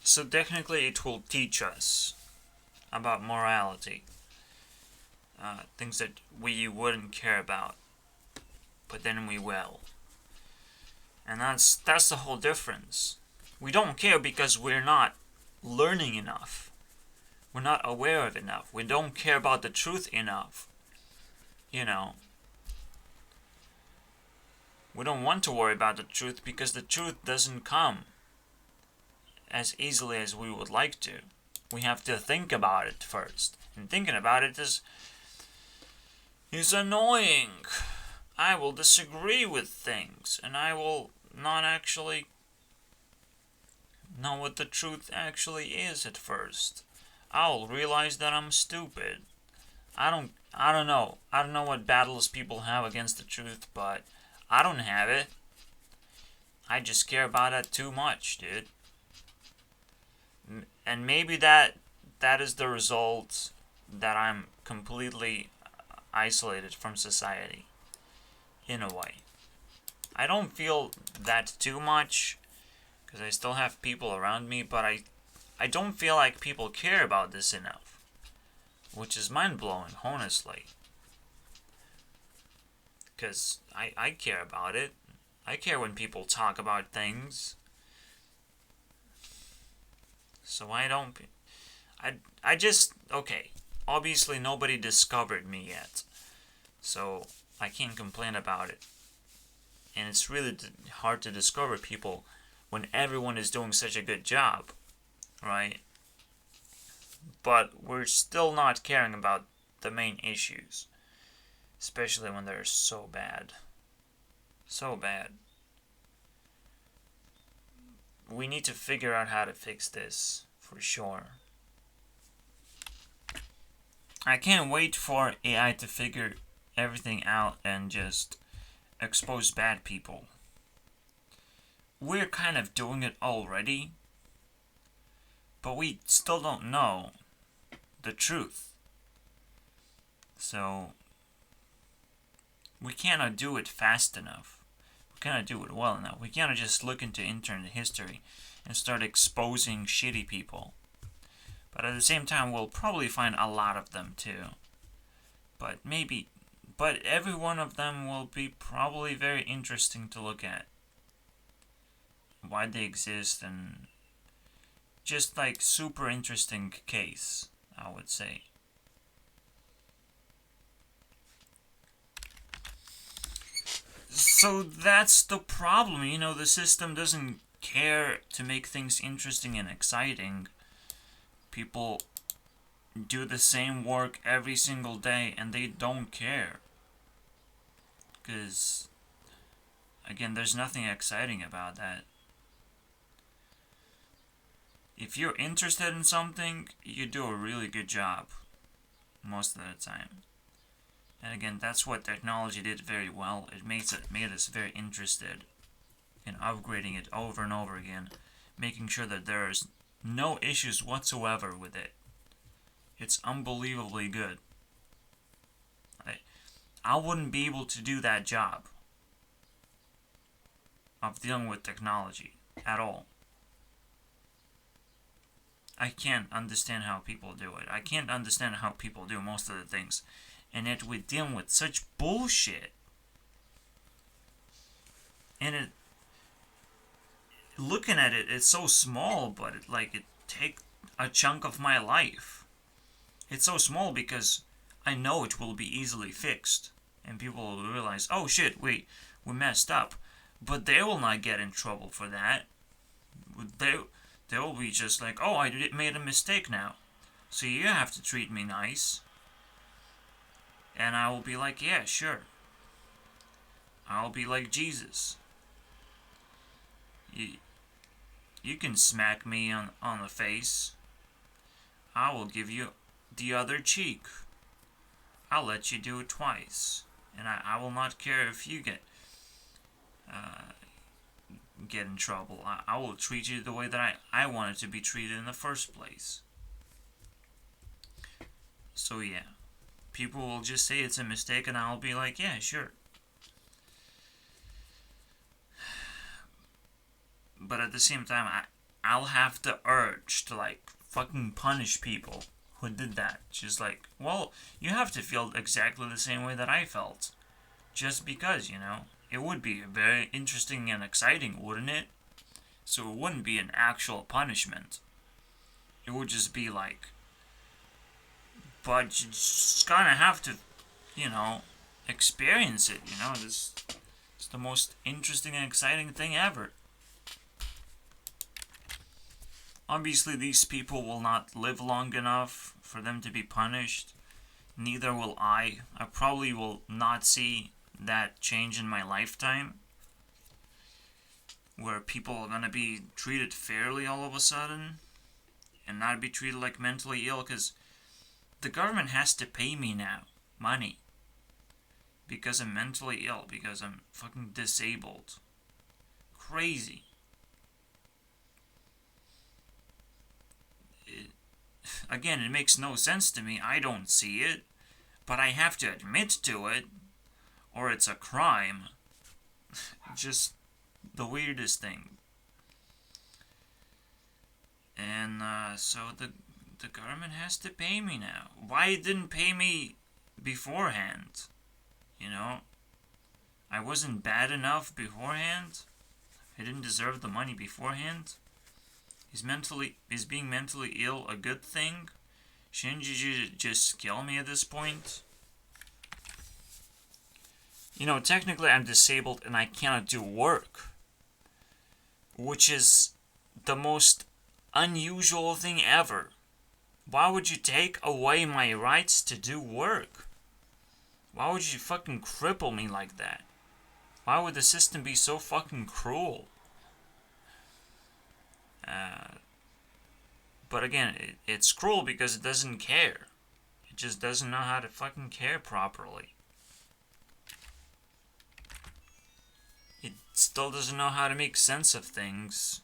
So technically it will teach us about morality. Things that we wouldn't care about. But then we will. And that's the whole difference. We don't care because we're not learning enough. We're not aware of enough. We don't care about the truth enough. You know. We don't want to worry about the truth because the truth doesn't come as easily as we would like to. We have to think about it first. And thinking about it is annoying. I will disagree with things, and I will not actually know what the truth actually is at first. I'll realize that I'm stupid. I don't know. I don't know what battles people have against the truth, but I don't have it. I just care about it too much, dude. And maybe that is the result, that I'm completely isolated from society. In a way. I don't feel that too much, because I still have people around me, but I don't feel like people care about this enough. Which is mind-blowing, honestly. Because I care about it. I care when people talk about things. So I just, okay. Obviously nobody discovered me yet. So I can't complain about it. And it's really hard to discover people when everyone is doing such a good job, right? But we're still not caring about the main issues, especially when they're so bad. So bad. We need to figure out how to fix this, for sure. I can't wait for AI to figure everything out and just expose bad people. We're kind of doing it already, but we still don't know the truth. So we cannot do it fast enough. We cannot do it well enough. We cannot just look into internet history and start exposing shitty people. But at the same time, we'll probably find a lot of them too. But every one of them will be probably very interesting to look at. Why they exist, and just like super interesting case, I would say. So that's the problem, you know, the system doesn't care to make things interesting and exciting. People do the same work every single day and they don't care. Because, again, there's nothing exciting about that. if you're interested in something, you do a really good job most of the time. And again, that's what technology did very well. It made us very interested in upgrading it over and over again, making sure that there's no issues whatsoever with it. It's unbelievably good. I wouldn't be able to do that job of dealing with technology at all. I can't understand how people do it. I can't understand how people do most of the things. And yet we're dealing with such bullshit. And looking at it, it's so small, but it takes a chunk of my life. It's so small because I know it will be easily fixed. And people will realize, oh shit, wait, we messed up. But they will not get in trouble for that. They will be just like, oh, I made a mistake now. So you have to treat me nice. And I will be like, yeah, sure. I'll be like Jesus. You can smack me on the face. I will give you the other cheek. I'll let you do it twice. And I will not care if you get in trouble. I will treat you the way that I wanted to be treated in the first place. So yeah. People will just say it's a mistake and I'll be like, yeah, sure. But at the same time, I'll have the urge to fucking punish people who did that. Just well, you have to feel exactly the same way that I felt. Just because, it would be very interesting and exciting, wouldn't it? So it wouldn't be an actual punishment. It would just be but you just kind of have to, experience it, it's the most interesting and exciting thing ever. Obviously, these people will not live long enough for them to be punished. Neither will I. I probably will not see that change in my lifetime, where people are going to be treated fairly all of a sudden and not be treated like mentally ill, because the government has to pay me now money because I'm mentally ill, because I'm fucking disabled. Crazy. Again, it makes no sense to me. I don't see it, but I have to admit to it, or it's a crime. Just the weirdest thing. And so the government has to pay me now. Why it didn't pay me beforehand? I wasn't bad enough beforehand. I didn't deserve the money beforehand. Is being mentally ill a good thing? Shouldn't you just kill me at this point? Technically I'm disabled and I cannot do work, which is the most unusual thing ever. Why would you take away my rights to do work? Why would you fucking cripple me like that? Why would the system be so fucking cruel? But again, it's cruel because it doesn't care. It just doesn't know how to fucking care properly. It still doesn't know how to make sense of things.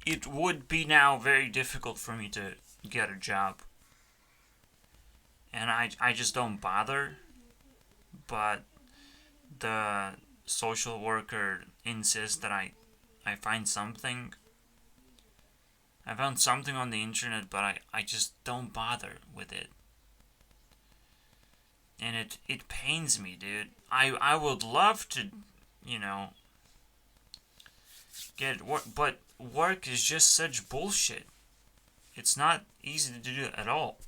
It would be now very difficult for me to get a job. And I just don't bother. But the social worker insists that I find something. I found something on the internet, but I just don't bother with it. And it pains me, dude. I would love to, get work, but work is just such bullshit. It's not easy to do at all.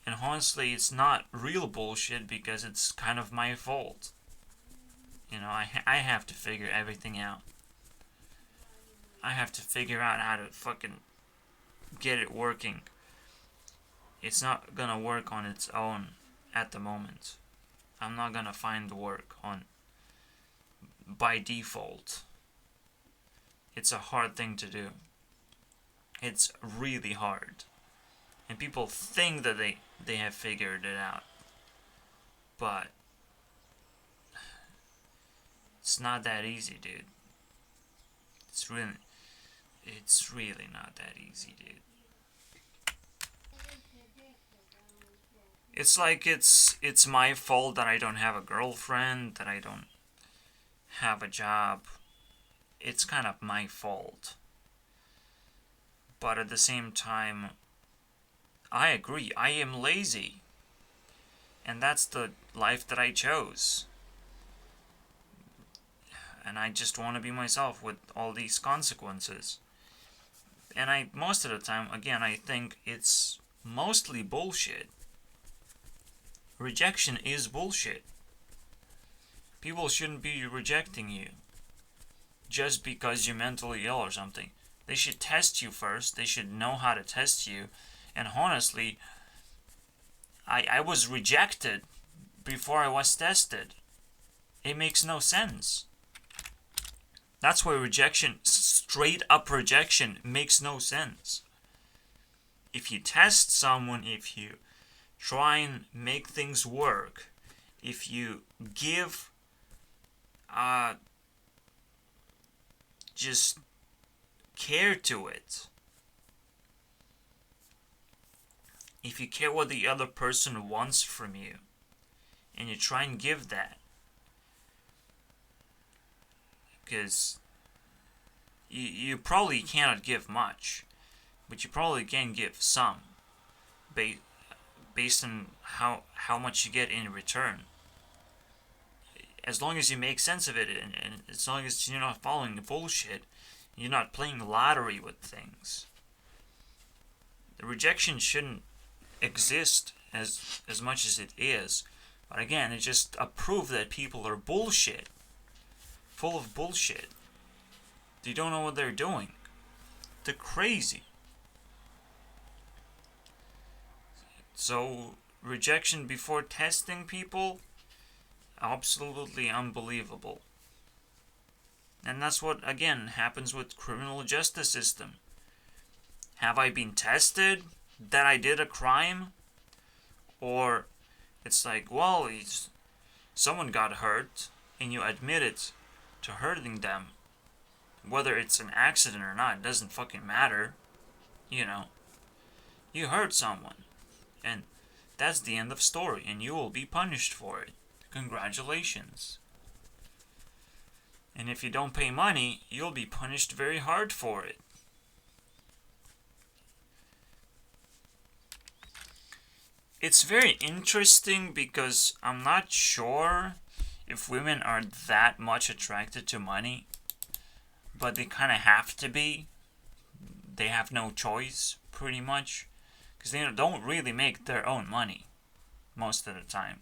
And honestly, it's not real bullshit because it's kind of my fault. I have to figure everything out. I have to figure out how to fucking get it working. It's not gonna work on its own at the moment. I'm not gonna find work by default. it's a hard thing to do. It's really hard. And people think that they have figured it out. But it's not that easy, dude. It's really not that easy, dude. It's like it's my fault that I don't have a girlfriend, that I don't have a job. It's kind of my fault. But at the same time, I agree, I am lazy. And that's the life that I chose. And I just want to be myself with all these consequences. And most of the time, again, I think it's mostly bullshit. Rejection is bullshit. People shouldn't be rejecting you just because you're mentally ill or something. They should test you first. They should know how to test you. And honestly, I was rejected before I was tested. It makes no sense. That's why rejection, straight up rejection, makes no sense. If you test someone, if you try and make things work, if you give just care to it, if you care what the other person wants from you, and you try and give that, because you probably cannot give much, but you probably can give some, based on how much you get in return. As long as you make sense of it, and as long as you're not following the bullshit, you're not playing lottery with things. The rejection shouldn't exist as much as it is. But again, it's just a proof that people are bullshit. Full of bullshit. They don't know what they're doing. They're crazy. So, rejection before testing people? Absolutely unbelievable. And that's what, again, happens with criminal justice system. Have I been tested that I did a crime? Or it's like, well, someone got hurt, and you admitted to hurting them. Whether it's an accident or not, it doesn't fucking matter. You know, you hurt someone, and that's the end of story, and you will be punished for it. Congratulations. And if you don't pay money, you'll be punished very hard for it. It's very interesting because I'm not sure if women are that much attracted to money, but they kind of have to be. They have no choice, pretty much, because they don't really make their own money most of the time.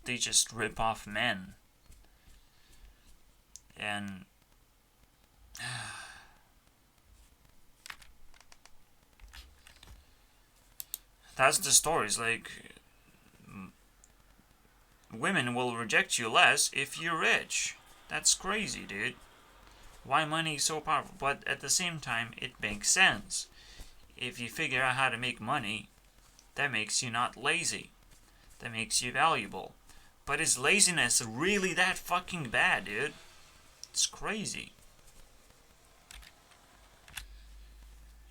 They just rip off men. And that's the stories. Like, women will reject you less if you're rich. That's crazy, dude. Why money is so powerful? But at the same time, it makes sense. If you figure out how to make money, that makes you not lazy. That makes you valuable. But is laziness really that fucking bad, dude? It's crazy.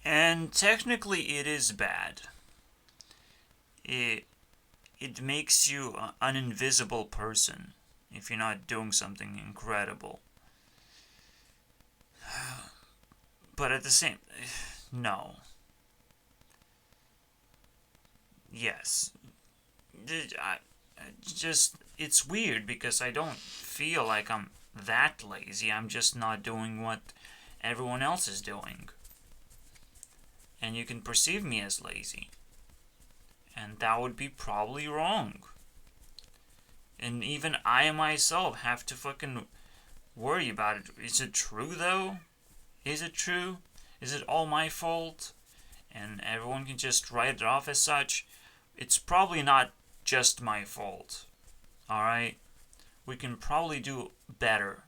And technically it is bad. It makes you an invisible person if you're not doing something incredible. But at the same... No. Yes. It's weird because I don't feel like I'm that lazy. I'm just not doing what everyone else is doing. And you can perceive me as lazy. And that would be probably wrong. And even I myself have to fucking worry about it. Is it true though? Is it true? Is it all my fault? And everyone can just write it off as such? It's probably not just my fault. Alright? We can probably do better.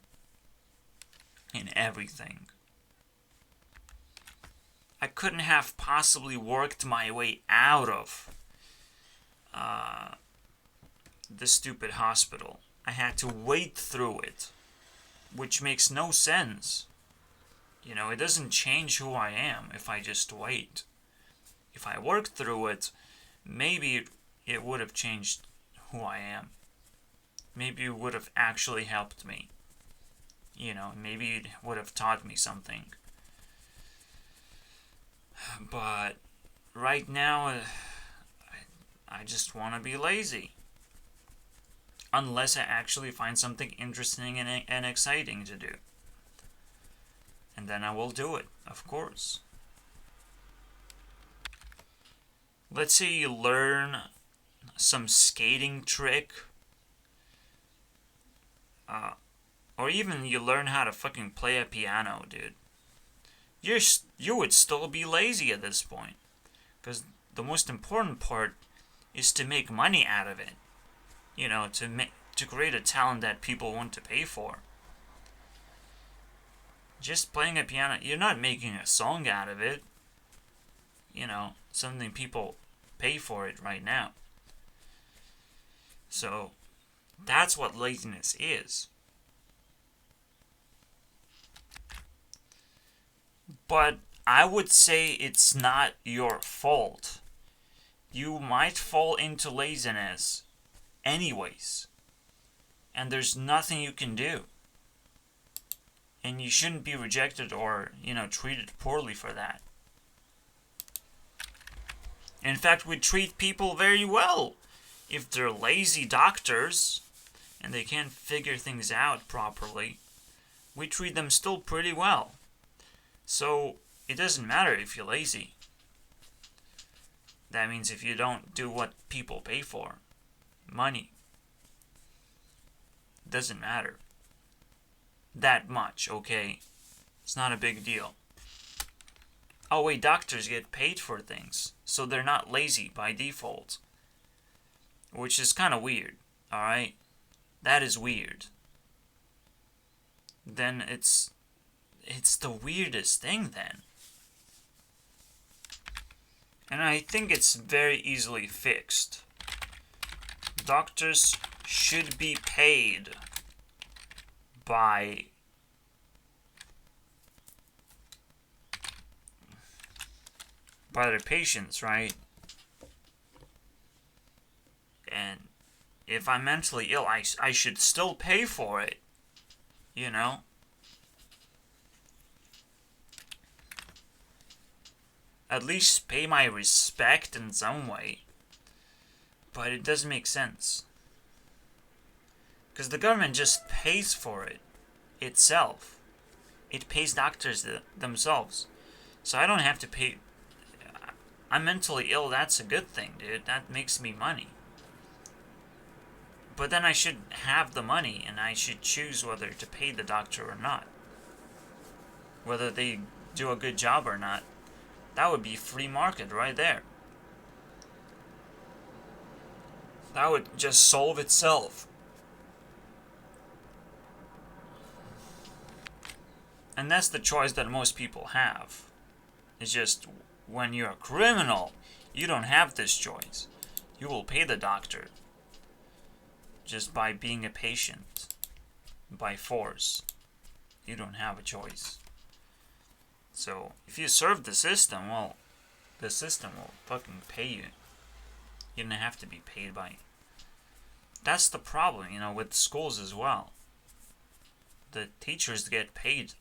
in everything. I couldn't have possibly worked my way out of the stupid hospital. I had to wait through it, which makes no sense. You know, it doesn't change who I am if I just wait. If I worked through it, maybe it would have changed who I am. Maybe it would have actually helped me. You know, maybe it would have taught me something. But right now, I just want to be lazy. Unless I actually find something interesting and exciting to do. And then I will do it, of course. Let's say you learn some skating trick. Or even you learn how to fucking play a piano, dude. You would still be lazy at this point. Because the most important part is to make money out of it. You know, to create a talent that people want to pay for. Just playing a piano, you're not making a song out of it. You know, something people pay for it right now. So, that's what laziness is. But I would say it's not your fault. You might fall into laziness anyways. And there's nothing you can do. And you shouldn't be rejected or, treated poorly for that. In fact, we treat people very well. If they're lazy doctors and they can't figure things out properly, we treat them still pretty well. So, it doesn't matter if you're lazy. That means if you don't do what people pay for, money, doesn't matter that much, okay? It's not a big deal. Oh wait, doctors get paid for things, so they're not lazy by default. Which is kind of weird, alright? That is weird. Then it's the weirdest thing then. And I think it's very easily fixed. Doctors should be paid by their patients, right? And if I'm mentally ill, I should still pay for it, you know? At least pay my respect in some way. But it doesn't make sense. Because the government just pays for it itself. It pays doctors themselves. So I don't have to pay. I'm mentally ill, that's a good thing, dude. That makes me money. But then I should have the money and I should choose whether to pay the doctor or not. Whether they do a good job or not. That would be free market right there. That would just solve itself. And that's the choice that most people have. It's just when you're a criminal, you don't have this choice. You will pay the doctor just by being a patient, by force. You don't have a choice. So, if you serve the system, well, the system will fucking pay you. You don't have to be paid by. That's the problem, with schools as well. The teachers get paid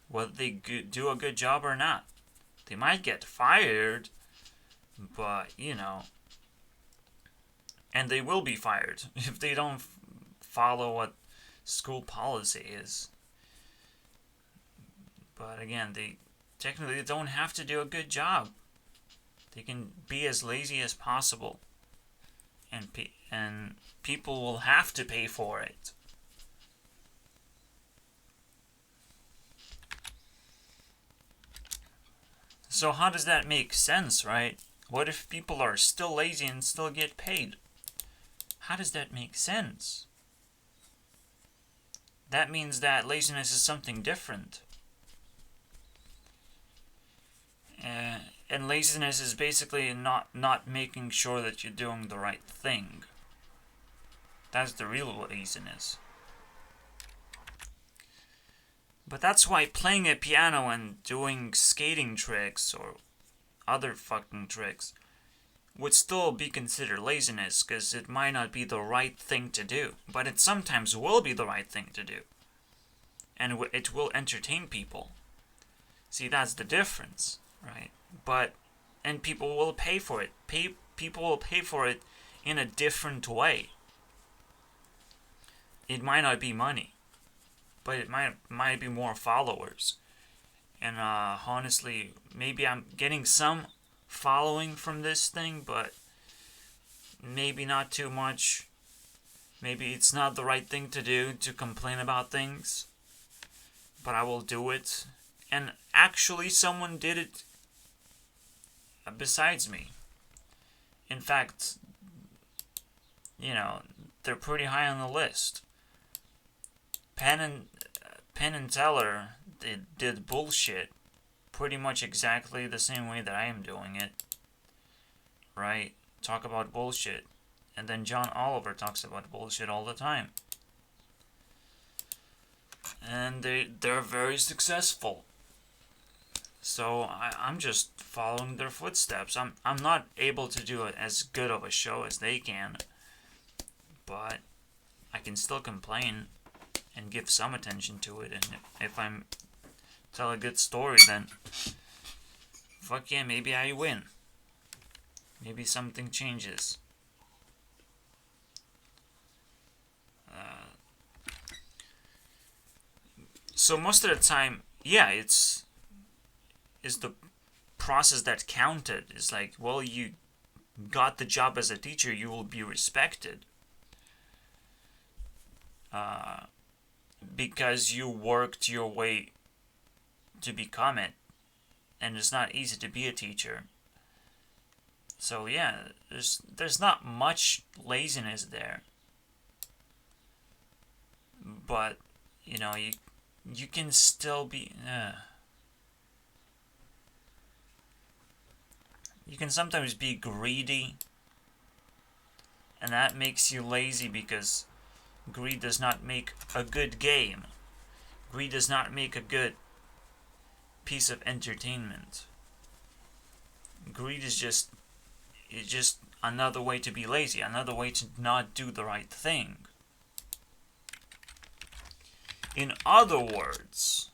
whether they do a good job or not. They might get fired, but, and they will be fired if they don't follow what school policy is. But again, they technically don't have to do a good job. They can be as lazy as possible. And people will have to pay for it. So how does that make sense, right? What if people are still lazy and still get paid? How does that make sense? that means that laziness is something different. And laziness is basically not making sure that you're doing the right thing. That's the real laziness. But that's why playing a piano and doing skating tricks or other fucking tricks would still be considered laziness, because it might not be the right thing to do, but it sometimes will be the right thing to do, and it will entertain people. See, that's the difference, right? And people will pay for it. People will pay for it in a different way. It might not be money, but it might be more followers. And honestly, maybe I'm getting some following from this thing, but maybe not too much. Maybe it's not the right thing to do, to complain about things, but I will do it. And actually, someone did it besides me. In fact, they're pretty high on the list. Penn and Teller did bullshit pretty much exactly the same way that I am doing it. Right? Talk about bullshit. And then John Oliver talks about bullshit all the time. And they're very successful. So I'm just following their footsteps. I'm not able to do as good of a show as they can, but I can still complain and give some attention to it. And if I'm tell a good story, then fuck yeah, maybe I win. Maybe something changes. So most of the time, yeah, it's the process that counted. It's like, well, you got the job as a teacher, you will be respected. Because you worked your way to become it. And it's not easy to be a teacher. So yeah, there's not much laziness there. But, you can still be... You can sometimes be greedy, and that makes you lazy, because greed does not make a good game. Greed does not make a good piece of entertainment. Greed is just another way to be lazy, another way to not do the right thing. In other words,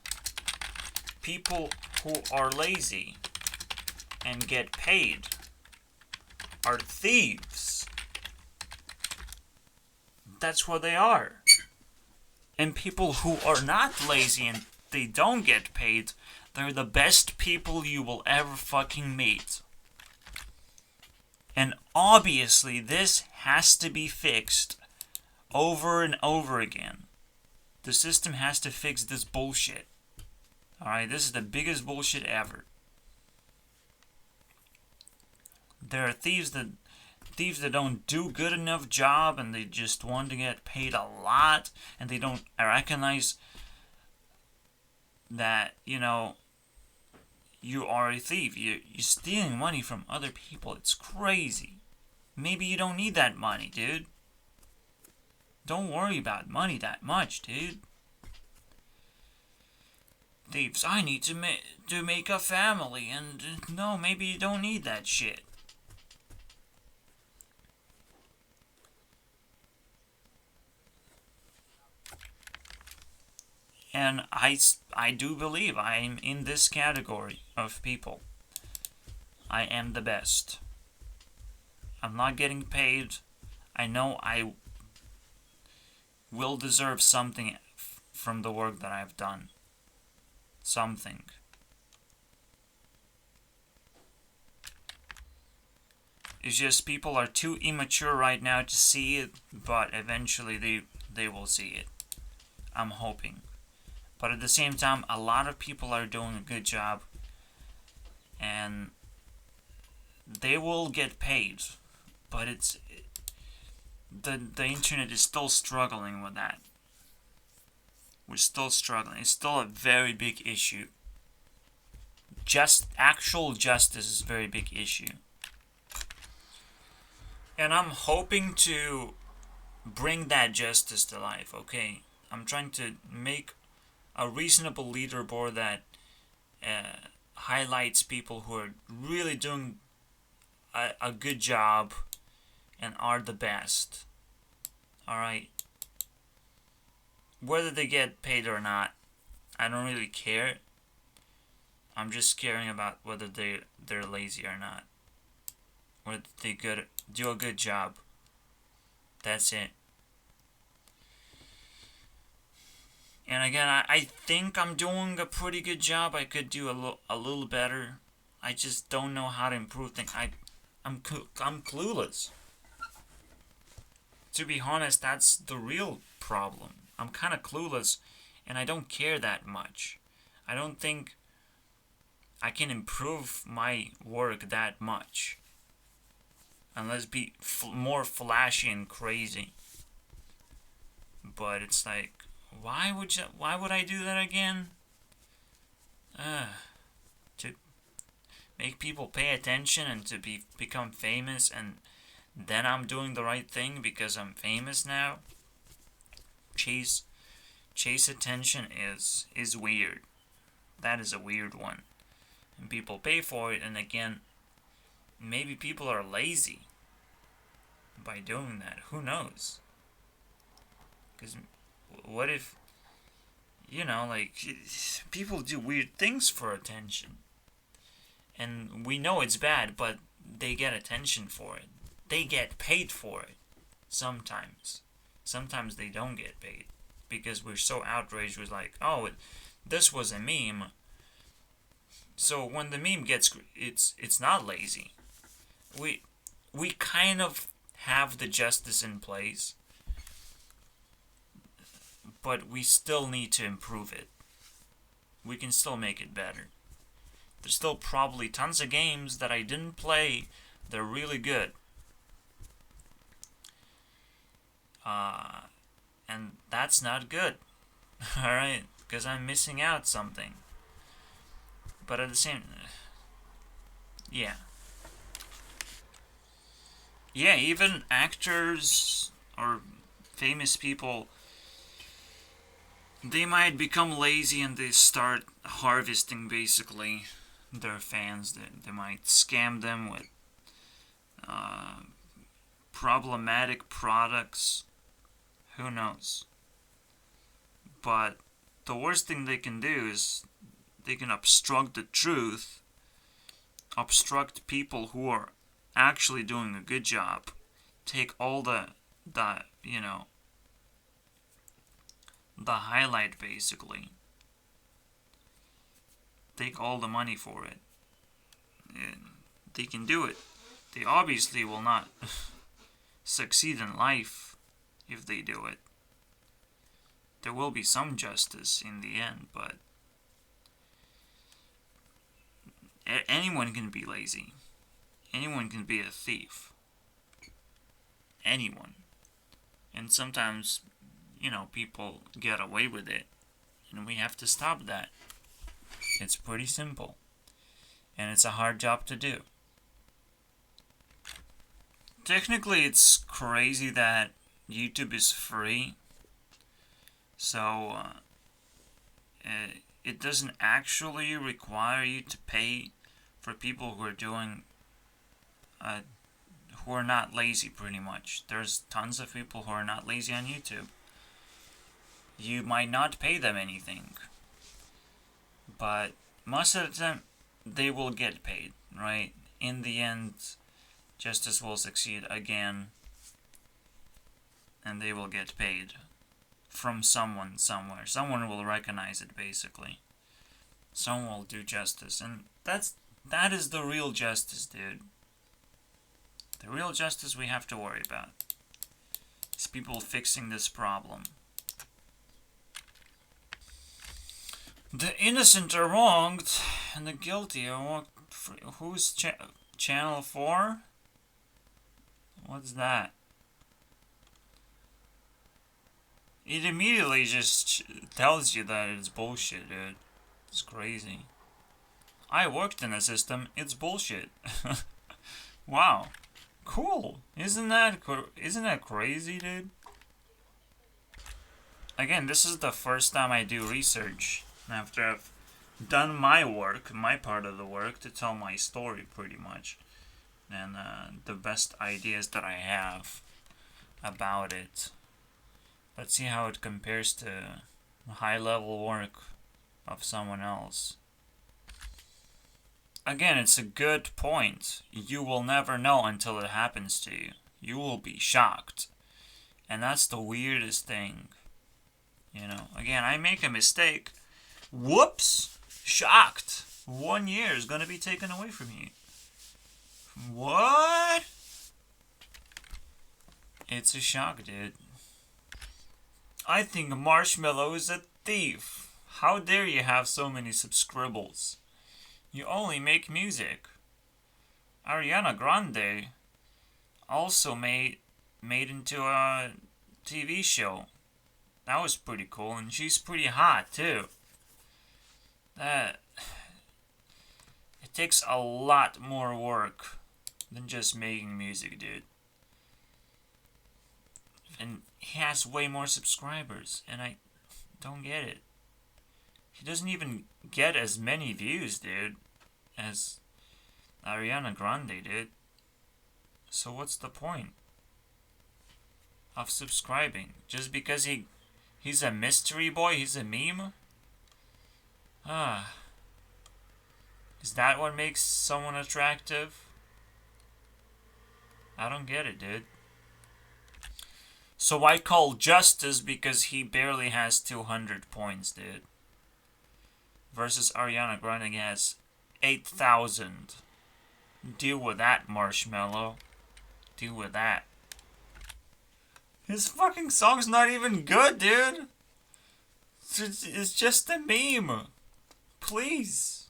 people who are lazy and get paid are thieves. That's what they are. And people who are not lazy and they don't get paid, they're the best people you will ever fucking meet. And obviously this has to be fixed over and over again. The system has to fix this bullshit. Alright, this is the biggest bullshit ever. There are thieves that don't do good enough job, and they just want to get paid a lot, and they don't recognize that, you are a thief. You're stealing money from other people. It's crazy. Maybe you don't need that money, dude. Don't worry about money that much, dude. Thieves, I need to make a family, and no, maybe you don't need that shit. And I do believe I am in this category of people. I am the best. I'm not getting paid. I know I will deserve something from the work that I've done. Something. It's just people are too immature right now to see it, but eventually they will see it. I'm hoping. But at the same time, a lot of people are doing a good job, and they will get paid. But the internet is still struggling with that. we're still struggling. It's still a very big issue. Just actual justice is a very big issue. And I'm hoping to bring that justice to life, okay? I'm trying to make a reasonable leaderboard that highlights people who are really doing a good job and are the best. Alright? Whether they get paid or not, I don't really care. I'm just caring about whether they're lazy or not. Whether they do a good job. That's it. And again, I think I'm doing a pretty good job. I could do a little better. I just don't know how to improve things. I'm clueless. To be honest, that's the real problem. I'm kind of clueless, and I don't care that much. I don't think I can improve my work that much. Unless be more flashy and crazy. But it's like, why would I do that again? To make people pay attention and to become famous, and then I'm doing the right thing because I'm famous now. Chase attention is weird. That is a weird one. And people pay for it, and again, maybe people are lazy by doing that. Who knows? Because what if, like, people do weird things for attention. And we know it's bad, but they get attention for it. They get paid for it. Sometimes. Sometimes they don't get paid. Because we're so outraged with like, oh, this was a meme. So when the meme gets, it's not lazy. We kind of have the justice in place, but we still need to improve it. We can still make it better. There's still probably tons of games that I didn't play. They're really good. And that's not good. Alright? Because I'm missing out something. But at the same... Yeah. Yeah, even actors or famous people, they might become lazy and they start harvesting, basically, their fans. They might scam them with problematic products. Who knows? But the worst thing they can do is they can obstruct the truth, obstruct people who are actually doing a good job, take all the highlight, basically. Take all the money for it. And they can do it. They obviously will not succeed in life if they do it. There will be some justice in the end, but anyone can be lazy. Anyone can be a thief. Anyone. And sometimes, people get away with it. And we have to stop that. It's pretty simple. And it's a hard job to do. Technically, it's crazy that YouTube is free. So, it doesn't actually require you to pay for people who are doing, who are not lazy, pretty much. There's tons of people who are not lazy on YouTube. You might not pay them anything, but most of the time, they will get paid, right? In the end, justice will succeed again, and they will get paid from someone somewhere. Someone will recognize it, basically. Someone will do justice, and that is the real justice, dude. The real justice we have to worry about is people fixing this problem. The innocent are wronged, and the guilty are walked free. Who's Channel 4? What's that? It immediately just tells you that it's bullshit, dude. It's crazy. I worked in a system, it's bullshit. Wow. Cool. Isn't that crazy, dude? Again, this is the first time I do research after I've done my work, my part of the work, to tell my story pretty much. And the best ideas that I have about it. Let's see how it compares to high level work of someone else. Again, it's a good point. You will never know until it happens to you. You will be shocked. And that's the weirdest thing. You know, again, I make a mistake. Whoops! Shocked! 1 year is gonna be taken away from you. What? It's a shock, dude. I think Marshmello is a thief. How dare you have so many subscribbles? You only make music. Ariana Grande also made into a TV show. That was pretty cool, and she's pretty hot too. It takes a lot more work than just making music, dude. And he has way more subscribers, and I don't get it. He doesn't even get as many views, dude, as Ariana Grande did. So what's the point of subscribing? Just because he's a mystery boy, he's a meme? Is that what makes someone attractive? I don't get it, dude. So I call Justice because he barely has 200 points, dude. Versus Ariana Grande has 8,000. Deal with that, Marshmello. Deal with that. His fucking song's not even good, dude. It's just a meme. Please.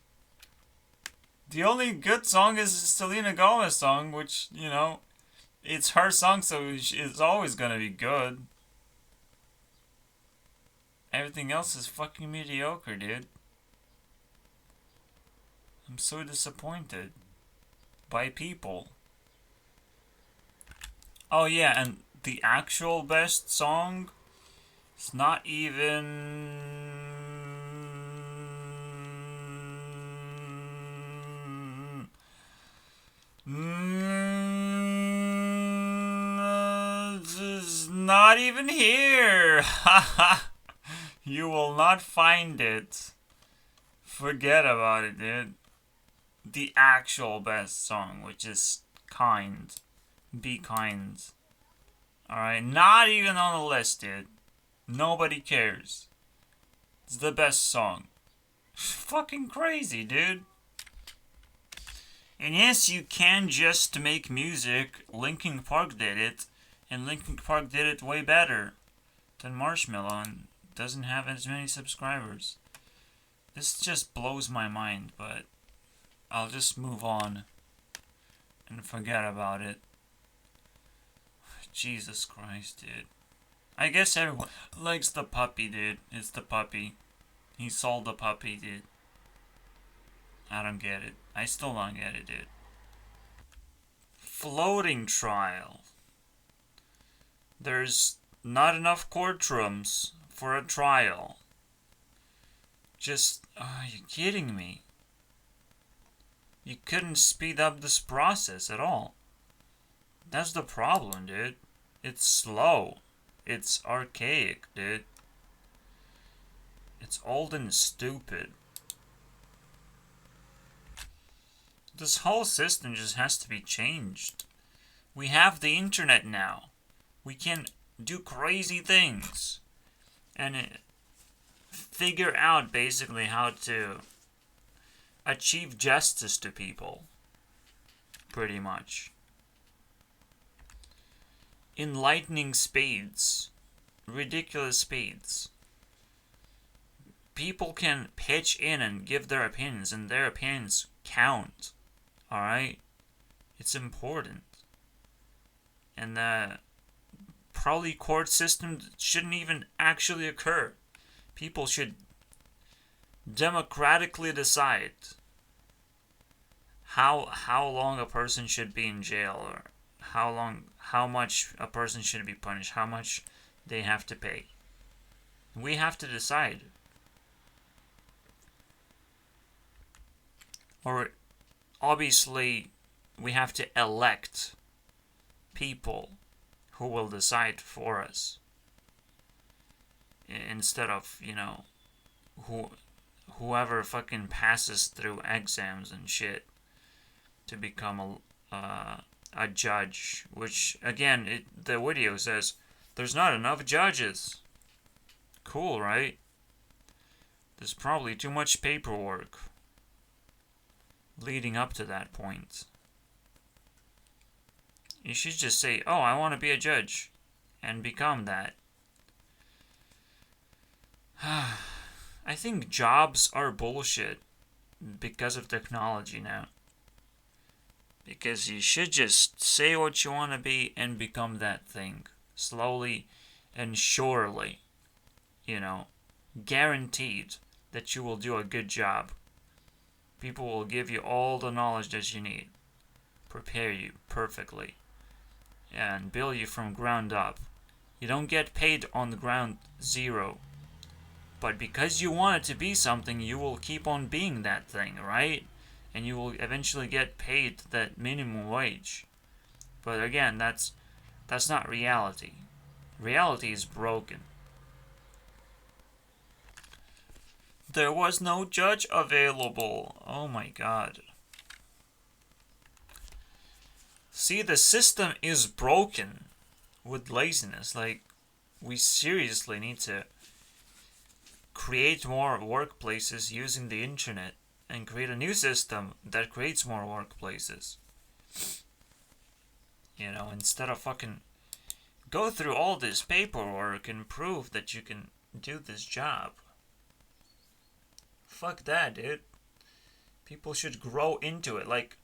The only good song is Selena Gomez song, which, you know, it's her song, so it's always gonna be good. Everything else is fucking mediocre, dude. I'm so disappointed by people. Oh yeah, and the actual best song is not even... not even here. You will not find it. Forget about it, dude. The actual best song, which is Kind. Be Kind. Alright, not even on the list, dude. Nobody cares. It's the best song. Fucking crazy, dude. And yes, you can just make music. Linkin Park did it. And Linkin Park did it way better than Marshmello and doesn't have as many subscribers. This just blows my mind, but I'll just move on and forget about it. Jesus Christ, dude. I guess everyone likes the puppy, dude. It's the puppy. He sold the puppy, dude. I don't get it. I still don't get it, dude. Floating trial. There's not enough courtrooms for a trial. Just, are you kidding me? You couldn't speed up this process at all. That's the problem, dude. It's slow. It's archaic, dude. It's old and stupid. This whole system just has to be changed. We have the internet now. We can do crazy things. And figure out basically how to achieve justice to people. Pretty much. Enlightening speeds. Ridiculous speeds. People can pitch in and give their opinions, and their opinions count. Alright? It's important. And probably court system shouldn't even actually occur. People should democratically decide how long a person should be in jail, or how much a person should be punished, how much they have to pay. We have to decide. Or obviously we have to elect people who will decide for us, instead of, whoever fucking passes through exams and shit to become a judge. Which, again, the video says there's not enough judges. Cool, right? There's probably too much paperwork leading up to that point. You should just say, oh, I want to be a judge, and become that. I think jobs are bullshit because of technology now. Because you should just say what you want to be and become that thing. Slowly and surely. Guaranteed that you will do a good job. People will give you all the knowledge that you need. Prepare you perfectly. And build you from ground up. You don't get paid on the ground zero. But because you want it to be something, you will keep on being that thing, right? And you will eventually get paid that minimum wage. But again, that's not reality. Reality is broken. There was no judge available. Oh my god. See, the system is broken with laziness. Like, we seriously need to create more workplaces using the internet and create a new system that creates more workplaces. Instead of fucking go through all this paperwork and prove that you can do this job. Fuck that, dude. People should grow into it. Like,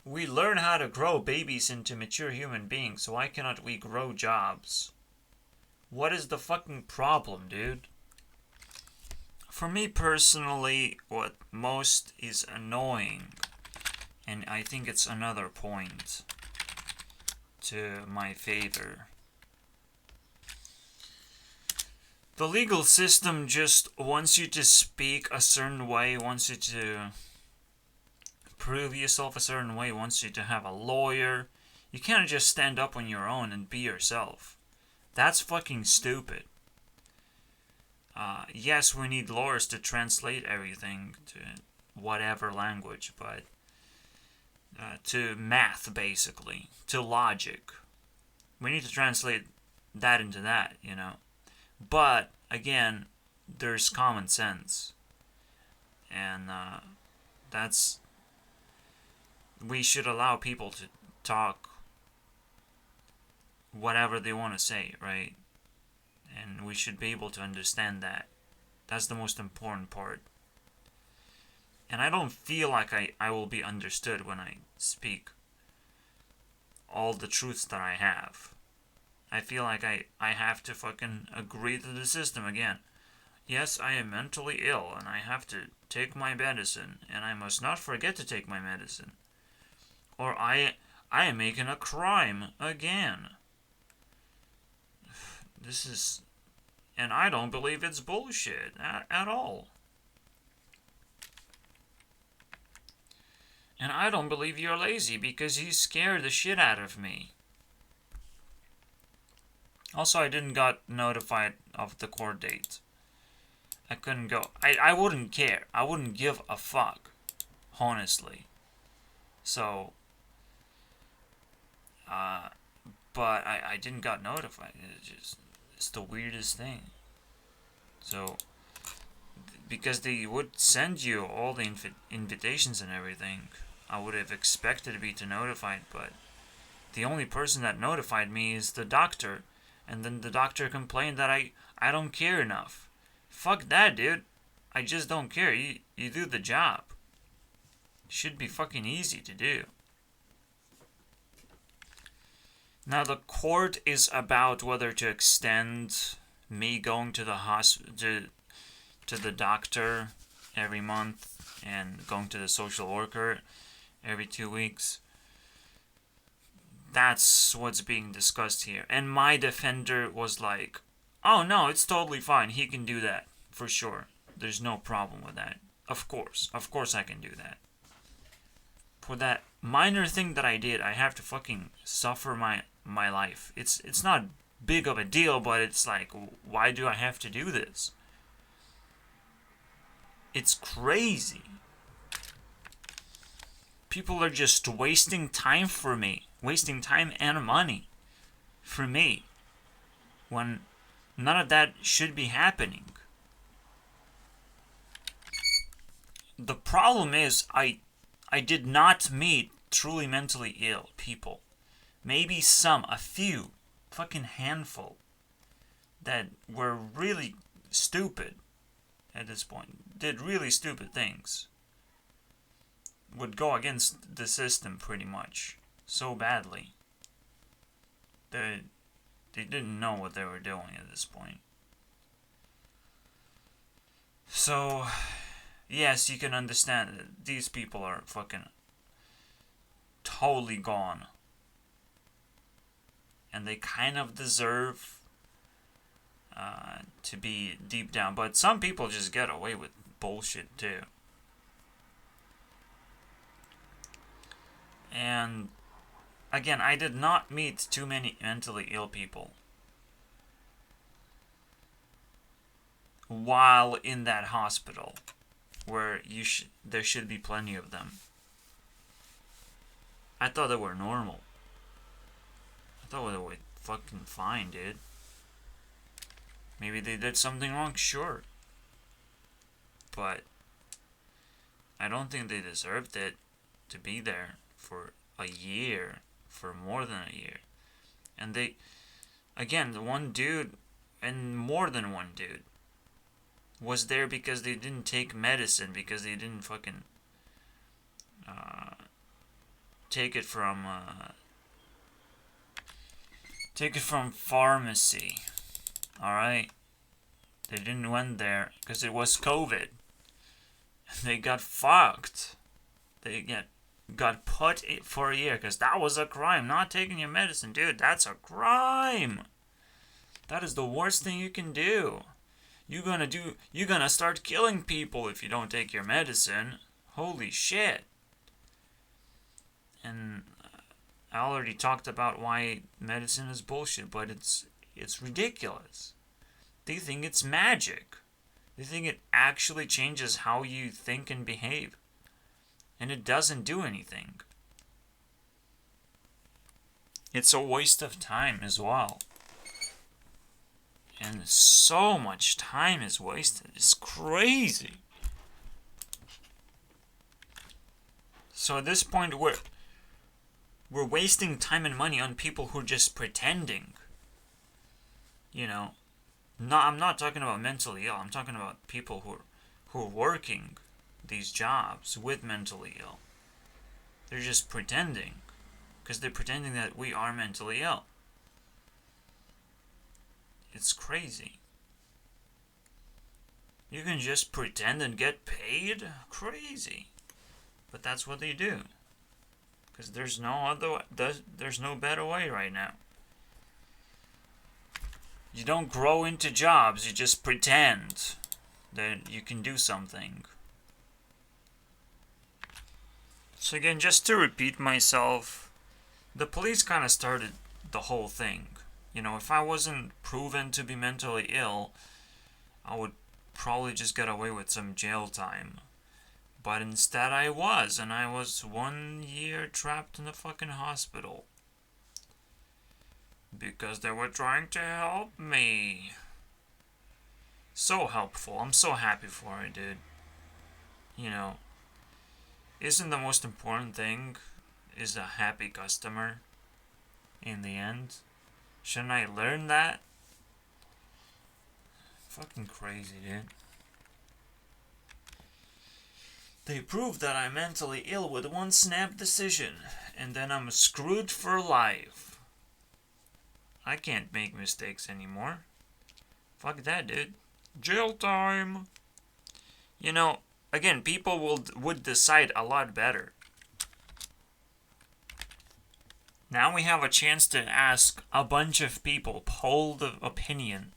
we learn how to grow babies into mature human beings, so why cannot we grow jobs? What is the fucking problem, dude? For me personally, what most is annoying, and I think it's another point to my favor, the legal system just wants you to speak a certain way, wants you to prove yourself a certain way, wants you to have a lawyer. You can't just stand up on your own and be yourself. That's fucking stupid. Yes, we need lawyers to translate everything to whatever language, but to math, basically, to logic. We need to translate that into that, But, again, there's common sense. And we should allow people to talk whatever they want to say, right? And we should be able to understand that. That's the most important part. And I don't feel like I will be understood when I speak all the truths that I have. I feel like I have to fucking agree to the system again. Yes, I am mentally ill, and I have to take my medicine, and I must not forget to take my medicine. Or I am making a crime again. This is... And I don't believe it's bullshit at all. And I don't believe you're lazy because you scared the shit out of me. Also, I didn't got notified of the court date. I couldn't go. I wouldn't care. I wouldn't give a fuck. Honestly. So... but I didn't got notified. It's the weirdest thing. So, because they would send you all the invitations and everything, I would have expected to be notified, but the only person that notified me is the doctor, and then the doctor complained that I don't care enough. Fuck that, dude. I just don't care. You do the job. Should be fucking easy to do. Now the court is about whether to extend me going to the hospital, to the doctor every month and going to the social worker every 2 weeks. That's what's being discussed here. And my defender was like, oh no, it's totally fine. He can do that for sure. There's no problem with that. Of course I can do that. For that minor thing that I did, I have to fucking suffer my life. It's not big of a deal, but it's like, why do I have to do this? It's crazy. People are just wasting time for me, wasting time and money for me, when none of that should be happening. The problem is, I did not meet truly mentally ill people. Maybe a few, fucking handful, that were really stupid at this point, did really stupid things, would go against the system pretty much, so badly. They didn't know what they were doing at this point. So, yes, you can understand that these people are fucking totally gone. And they kind of deserve to be deep down. But some people just get away with bullshit too. And again, I did not meet too many mentally ill people while in that hospital, where there should be plenty of them. I thought they were normal. I thought they were fucking fine, dude. Maybe they did something wrong, sure. But I don't think they deserved it to be there for a year, for more than a year. And they, again, the one dude, and more than one dude, was there because they didn't take medicine, because they didn't fucking take it from pharmacy. Alright? They didn't went there because it was COVID. They got fucked. They got put for a year because that was a crime. Not taking your medicine, dude, that's a crime. That is the worst thing you can do. You're gonna start killing people if you don't take your medicine. Holy shit. And I already talked about why medicine is bullshit, but it's ridiculous. They think it's magic. They think it actually changes how you think and behave. And it doesn't do anything. It's a waste of time as well. And so much time is wasted. It's crazy. So at this point, we're wasting time and money on people who are just pretending. You know, I'm not talking about mentally ill. I'm talking about people who are working these jobs with mentally ill. They're just pretending, because they're pretending that we are mentally ill. It's crazy. You can just pretend and get paid? Crazy. But that's what they do. Because there's no better way right now. You don't grow into jobs, you just pretend that you can do something. So again, just to repeat myself, the police kind of started the whole thing. You know, if I wasn't proven to be mentally ill, I would probably just get away with some jail time. But instead I was, and I was 1 year trapped in a fucking hospital. Because they were trying to help me. So helpful. I'm so happy for it, dude. You know, isn't the most important thing is a happy customer in the end? Shouldn't I learn that? Fucking crazy, dude. They proved that I'm mentally ill with one snap decision, and then I'm screwed for life. I can't make mistakes anymore. Fuck that, dude. Jail time. You know, again, people would decide a lot better. Now we have a chance to ask a bunch of people, poll the opinion,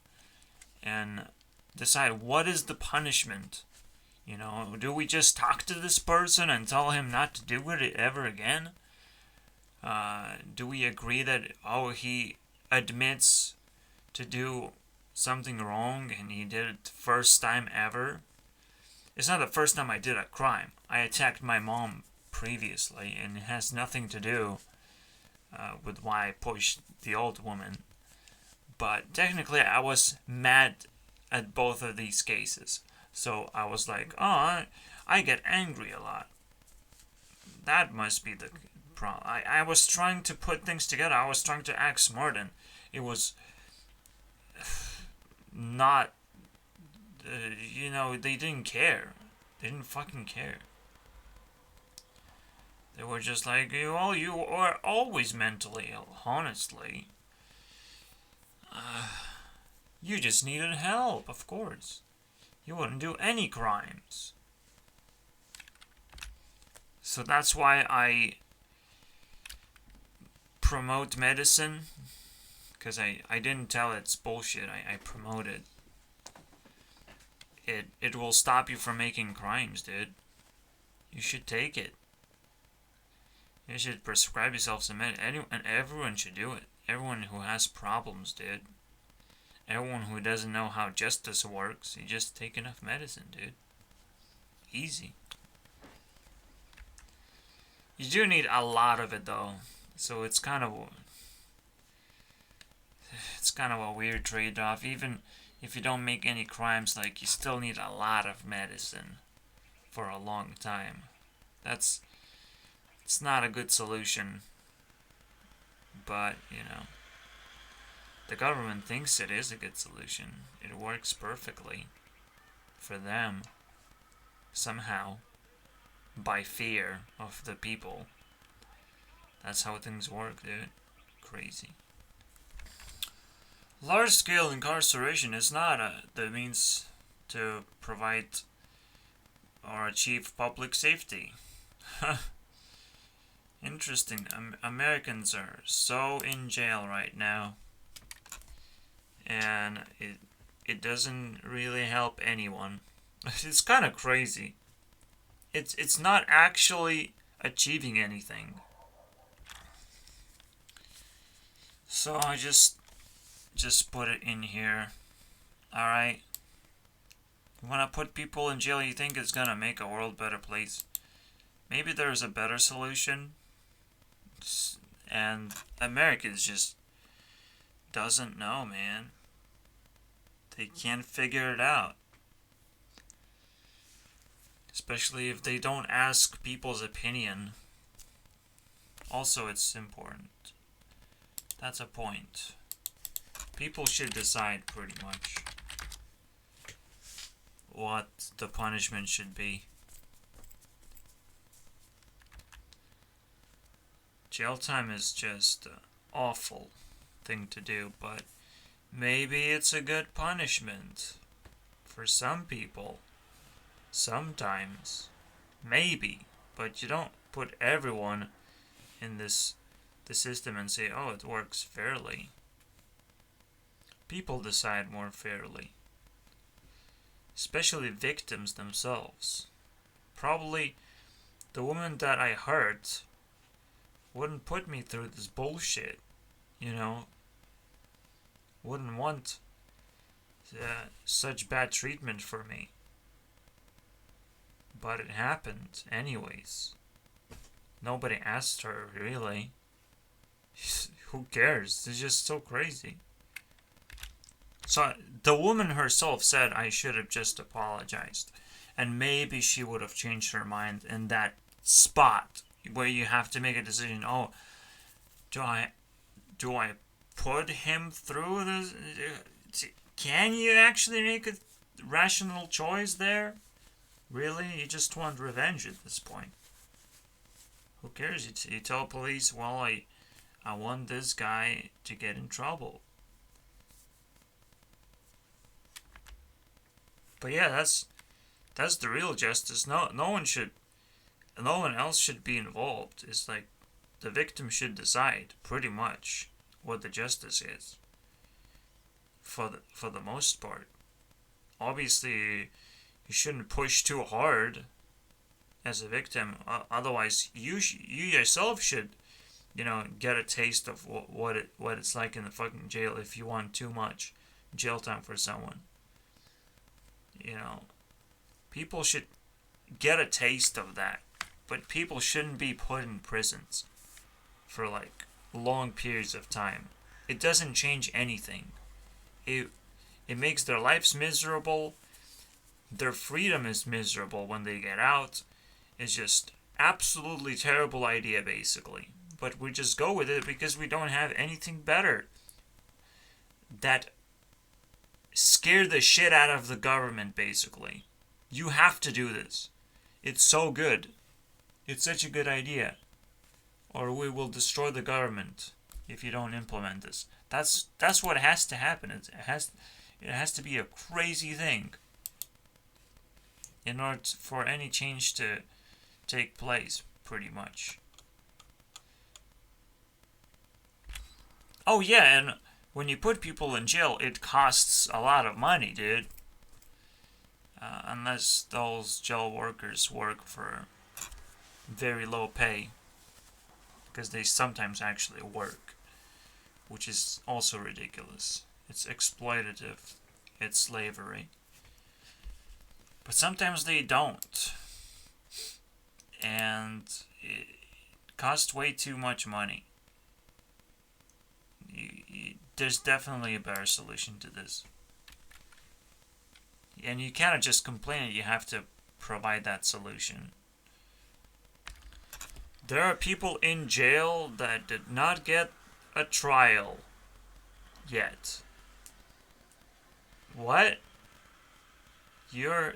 and decide what is the punishment. You know, do we just talk to this person and tell him not to do it ever again? Do we agree that, he admits to do something wrong and he did it the first time ever? It's not the first time I did a crime. I attacked my mom previously, and it has nothing to do with why I pushed the old woman. But technically, I was mad at both of these cases. So I was like, I get angry a lot. That must be the problem. I was trying to put things together. I was trying to act smart, and it was not, they didn't care. They didn't fucking care. They were just like, you are always mentally ill, honestly. You just needed help, of course. You wouldn't do any crimes. So that's why I promote medicine. Because I didn't tell it's bullshit. I promote it. It will stop you from making crimes, dude. You should take it. You should prescribe yourself some medicine. And everyone should do it. Everyone who has problems, dude. Everyone who doesn't know how justice works, you just take enough medicine, dude. Easy. You do need a lot of it, though. So it's kind of a weird trade-off. Even if you don't make any crimes, like, you still need a lot of medicine for a long time. It's not a good solution. But, the government thinks it is a good solution. It works perfectly for them. Somehow. By fear of the people. That's how things work, dude. Crazy. Large-scale incarceration is not the means to provide or achieve public safety. Interesting. Americans are so in jail right now. And it doesn't really help anyone. It's kind of crazy. It's not actually achieving anything. So I just put it in here. Alright. You wanna put people in jail you think it's gonna make a world better place? Maybe there's a better solution. And Americans just doesn't know, man. They can't figure it out. Especially if they don't ask people's opinion. Also, it's important. That's a point. People should decide pretty much what the punishment should be. Jail time is just an awful thing to do, but maybe it's a good punishment for some people. Sometimes. Maybe. But you don't put everyone in the system and say, it works fairly. People decide more fairly. Especially victims themselves. Probably the woman that I hurt wouldn't put me through this bullshit. Wouldn't want such bad treatment for me. But it happened anyways. Nobody asked her, really. Who cares? It's just so crazy. So, the woman herself said I should have just apologized. And maybe she would have changed her mind in that spot where you have to make a decision. Do I put him through this? Can you actually make a rational choice there? Really? You just want revenge at this point. Who cares? You tell police, I want this guy to get in trouble. But yeah, that's the real justice. No one else should be involved. It's like the victim should decide pretty much what the justice is. For the most part, obviously you shouldn't push too hard as a victim. Otherwise, you yourself should, get a taste of what it's like in the fucking jail if you want too much jail time for someone. People should get a taste of that, but people shouldn't be put in prisons for like long periods of time. It doesn't change anything. It makes their lives miserable. Their freedom is miserable when they get out. It's just absolutely terrible idea, basically. But we just go with it because we don't have anything better that scare the shit out of the government, basically. You have to do this. It's so good. It's such a good idea. Or we will destroy the government if you don't implement this. That's what has to happen. It has to be a crazy thing in order for any change to take place, pretty much. Oh yeah, and when you put people in jail, it costs a lot of money, dude. Unless those jail workers work for very low pay, because they sometimes actually work, which is also ridiculous. It's exploitative. It's slavery. But sometimes they don't. And it costs way too much money. There's definitely a better solution to this. And you cannot just complain, you have to provide that solution. There are people in jail that did not get a trial yet. What? You're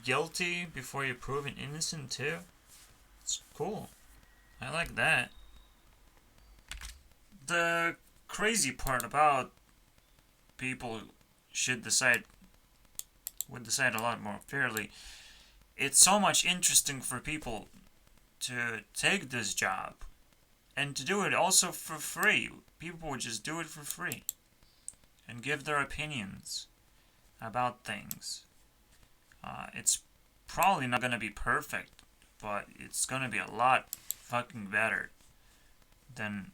guilty before you're proven innocent too? It's cool. I like that. The crazy part about people would decide a lot more fairly. It's so much interesting for people to take this job and to do it also for free. People would just do it for free and give their opinions about things. It's probably not going to be perfect, but it's going to be a lot fucking better than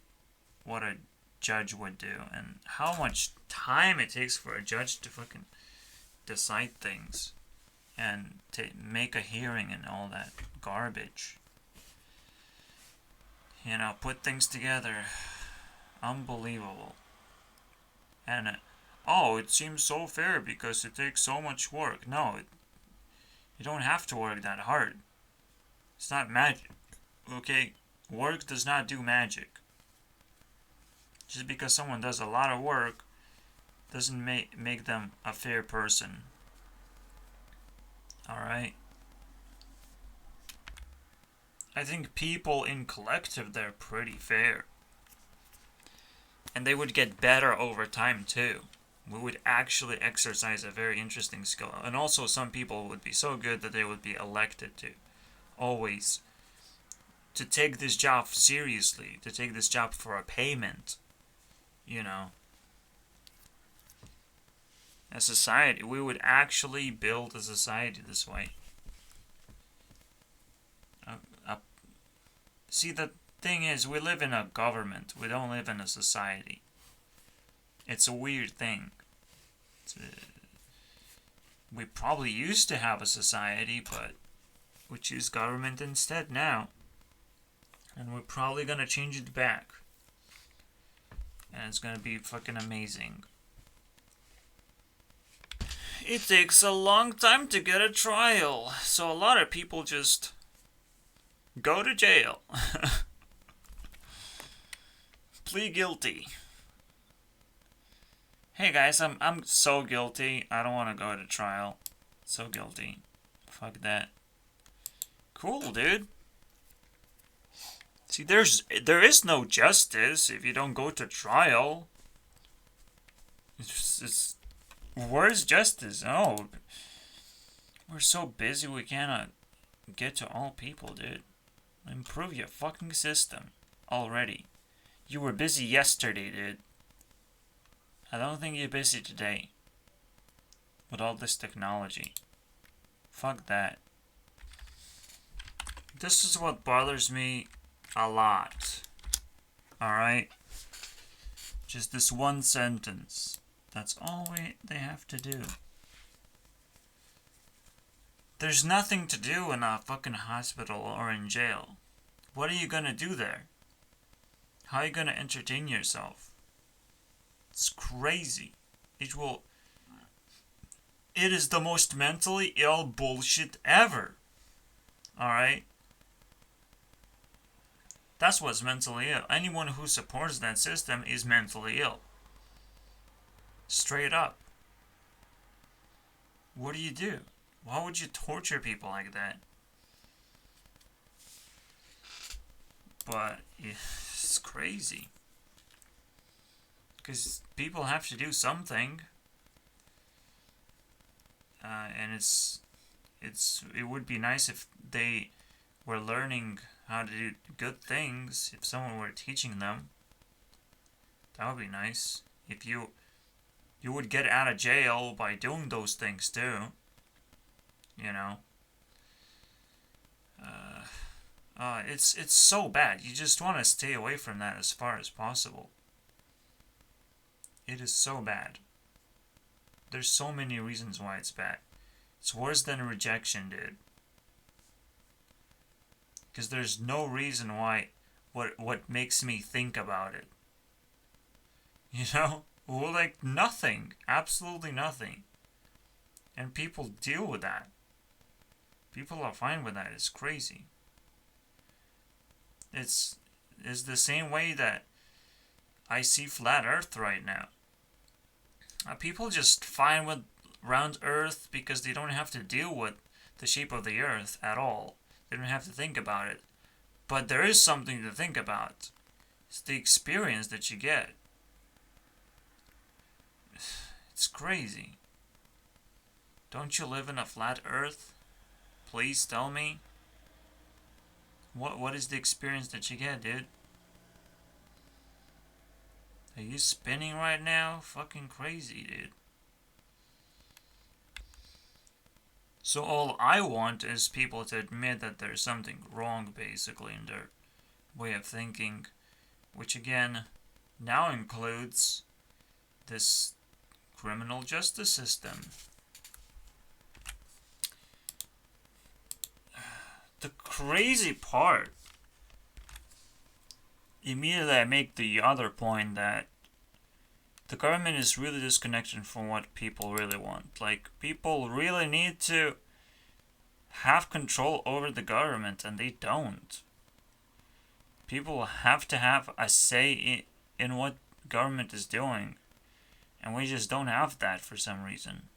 what a judge would do, and how much time it takes for a judge to fucking decide things and to make a hearing and all that garbage. Put things together. Unbelievable. And it seems so fair because it takes so much work. No, you don't have to work that hard. It's not magic. Okay? Work does not do magic. Just because someone does a lot of work doesn't make them a fair person. Alright? I think people in collective, they're pretty fair. And they would get better over time too. We would actually exercise a very interesting skill. And also some people would be so good that they would be elected to always to take this job seriously, to take this job for a payment. A society, we would actually build a society this way. See, the thing is, we live in a government. We don't live in a society. It's a weird thing. We probably used to have a society, but we choose government instead now. And we're probably gonna change it back. And it's gonna be fucking amazing. It takes a long time to get a trial, so a lot of people just go to jail. Plead guilty. Hey guys, I'm so guilty. I don't want to go to trial. So guilty. Fuck that. Cool, dude. See, there is no justice if you don't go to trial. Where's justice? Oh, we're so busy we cannot get to all people, dude. Improve your fucking system already. You were busy yesterday, dude. I don't think you're busy today. With all this technology. Fuck that. This is what bothers me a lot. Alright? Just this one sentence. That's all they have to do. There's nothing to do in a fucking hospital or in jail. What are you gonna do there? How are you gonna entertain yourself? It's crazy. It is the most mentally ill bullshit ever. Alright? That's what's mentally ill. Anyone who supports that system is mentally ill. Straight up. What do you do? Why would you torture people like that? But it's crazy. Because people have to do something. And it would be nice if they were learning how to do good things, if someone were teaching them. That would be nice. If you would get out of jail by doing those things too. You know. It's so bad. You just want to stay away from that as far as possible. It is so bad. There's so many reasons why it's bad. It's worse than rejection, dude. Because there's no reason why what makes me think about it. You know? Well, like nothing. Absolutely nothing. And people deal with that. People are fine with that. It's crazy. It's the same way that I see flat earth right now. People just fine with round earth because they don't have to deal with the shape of the earth at all. They don't have to think about it. But there is something to think about. It's the experience that you get. It's crazy. Don't you live in a flat earth? Please tell me. What is the experience that you get, dude? Are you spinning right now? Fucking crazy, dude. So all I want is people to admit that there's something wrong, basically, in their way of thinking. Which, again, now includes this criminal justice system. The crazy part, immediately I make the other point that the government is really disconnected from what people really want. Like, people really need to have control over the government, and they don't. People have to have a say in what government is doing, and we just don't have that for some reason.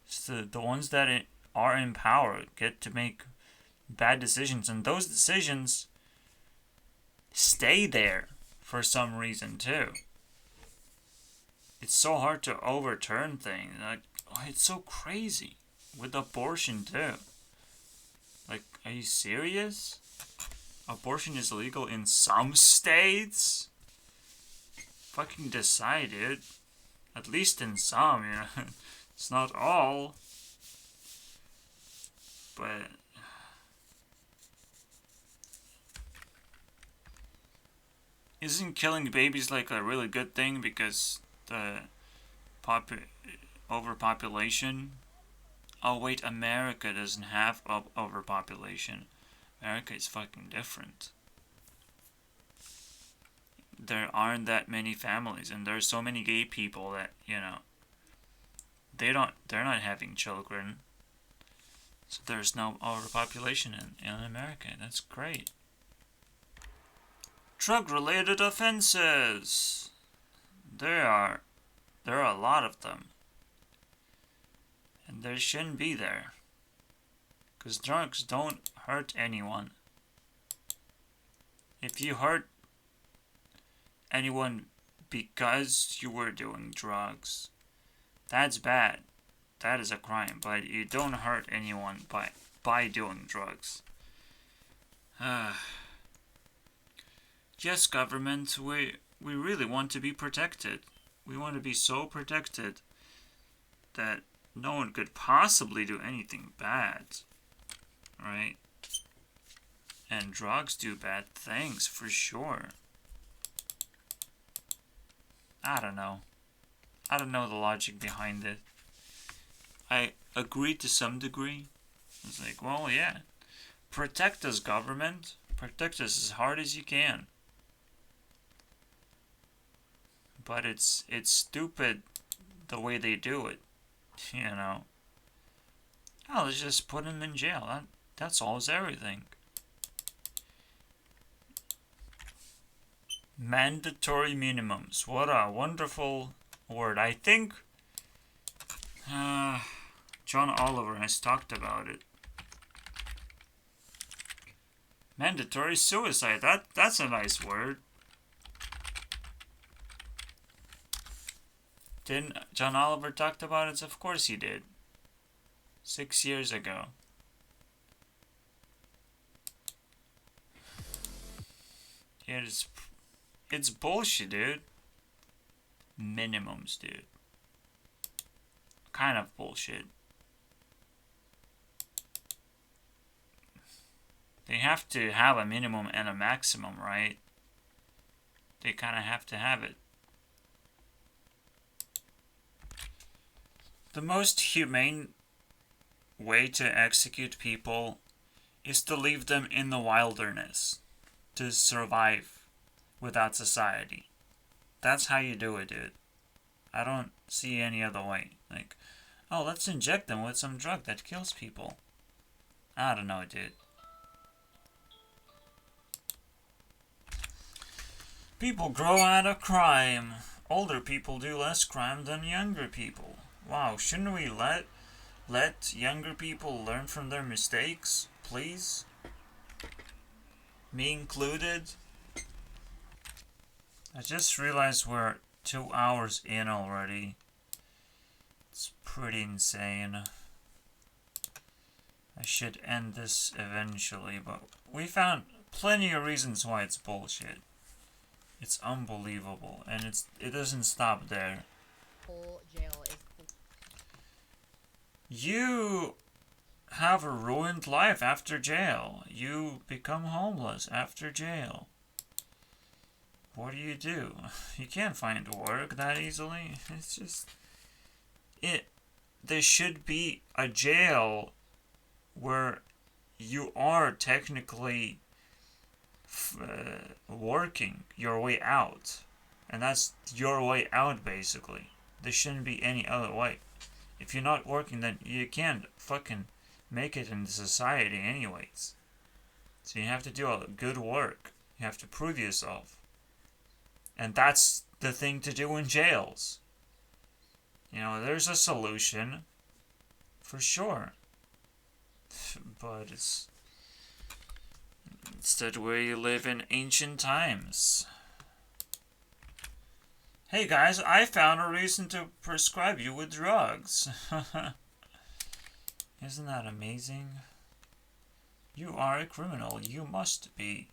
So the ones that are in power get to make bad decisions, and those decisions stay there for some reason too. It's so hard to overturn things. Like, it's so crazy with abortion too. Like, are you serious? Abortion is illegal in some states? Fucking decide it. At least in some, you know. It's not all. But isn't killing babies like a really good thing because the overpopulation? Oh wait, America doesn't have overpopulation. America is fucking different. There aren't that many families, and there's so many gay people that, you know, they're not having children. So there's no overpopulation in America. That's great. Drug-related offenses. There are a lot of them. And there shouldn't be there. Because drugs don't hurt anyone. If you hurt anyone because you were doing drugs, that's bad. That is a crime. But you don't hurt anyone by doing drugs. Yes, government, we really want to be protected. We want to be so protected that no one could possibly do anything bad, right? And drugs do bad things, for sure. I don't know. I don't know the logic behind it. I agree to some degree. It's like, well, yeah. Protect us, government. Protect us as hard as you can. But it's stupid the way they do it. You know. Oh, let's just put him in jail. That solves everything. Mandatory minimums. What a wonderful word. I think John Oliver has talked about it. Mandatory suicide. That's a nice word. Didn't John Oliver talked about it? Of course he did. 6 years ago. It's bullshit, dude. Minimums, dude. Kind of bullshit. They have to have a minimum and a maximum, right? They kind of have to have it. The most humane way to execute people is to leave them in the wilderness to survive without society. That's how you do it, dude. I don't see any other way. Like, oh, let's inject them with some drug that kills people. I don't know, dude. People grow out of crime. Older people do less crime than younger people. Wow, shouldn't we let younger people learn from their mistakes, please? Me included. I just realized we're 2 hours in already. It's pretty insane. I should end this eventually, but we found plenty of reasons why it's bullshit. It's unbelievable, and it doesn't stop there. Whole jail is. You have a ruined life after jail. You become homeless after jail. What do? You can't find work that easily. It's just there should be a jail where you are technically working your way out, and that's your way out basically. There shouldn't be any other way. If you're not working, then you can't fucking make it in society anyways. So you have to do good work. You have to prove yourself. And that's the thing to do in jails. You know, there's a solution. For sure. But it's instead where you live in ancient times. Hey guys, I found a reason to prescribe you with drugs. Isn't that amazing? You are a criminal. You must be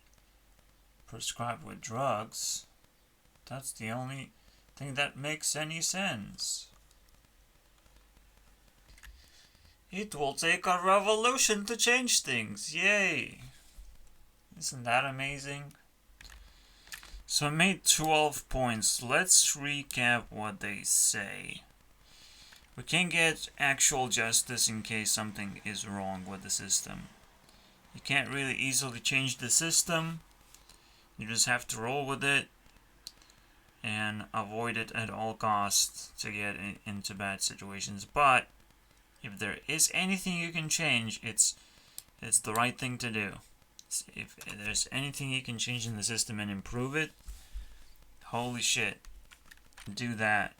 prescribed with drugs. That's the only thing that makes any sense. It will take a revolution to change things. Yay! Isn't that amazing? So I made 12 points. Let's recap what they say. We can get actual justice in case something is wrong with the system. You can't really easily change the system. You just have to roll with it and avoid it at all costs to get into bad situations. But if there is anything you can change, it's the right thing to do. If there's anything you can change in the system and improve it, holy shit, do that.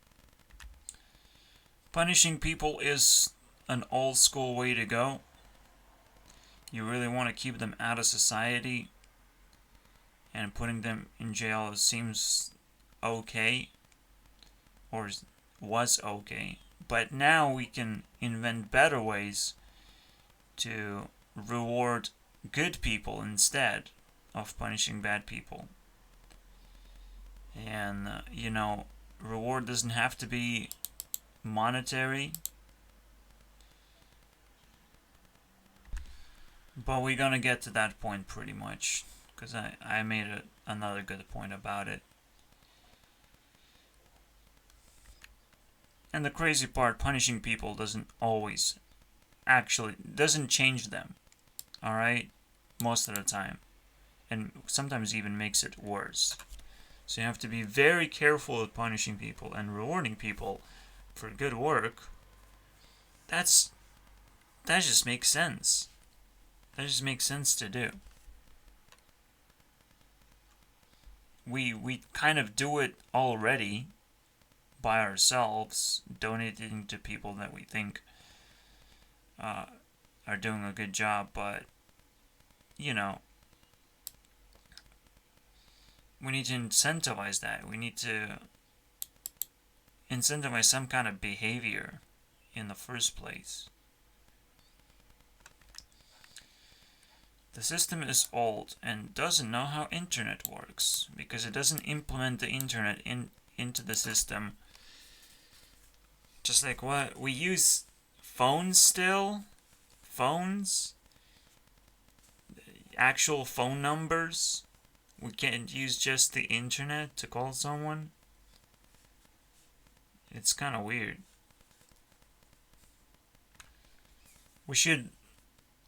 Punishing people is an old school way to go. You really want to keep them out of society. and putting them in jail seems okay, or was okay. But now we can invent better ways to reward good people instead of punishing bad people. And, reward doesn't have to be monetary, but we're gonna get to that point pretty much, because I made another good point about it. And the crazy part, punishing people doesn't change them, alright? Most of the time. And sometimes even makes it worse. So you have to be very careful with punishing people and rewarding people for good work. That just makes sense. That just makes sense to do. We kind of do it already by ourselves, donating to people that we think are doing a good job, but we need to incentivize that. We need to incentivize some kind of behavior in the first place. The system is old and doesn't know how internet works because it doesn't implement the internet into the system. Just like what we use phones still, actual phone numbers. We can't use just the internet to call someone. It's kind of weird. We should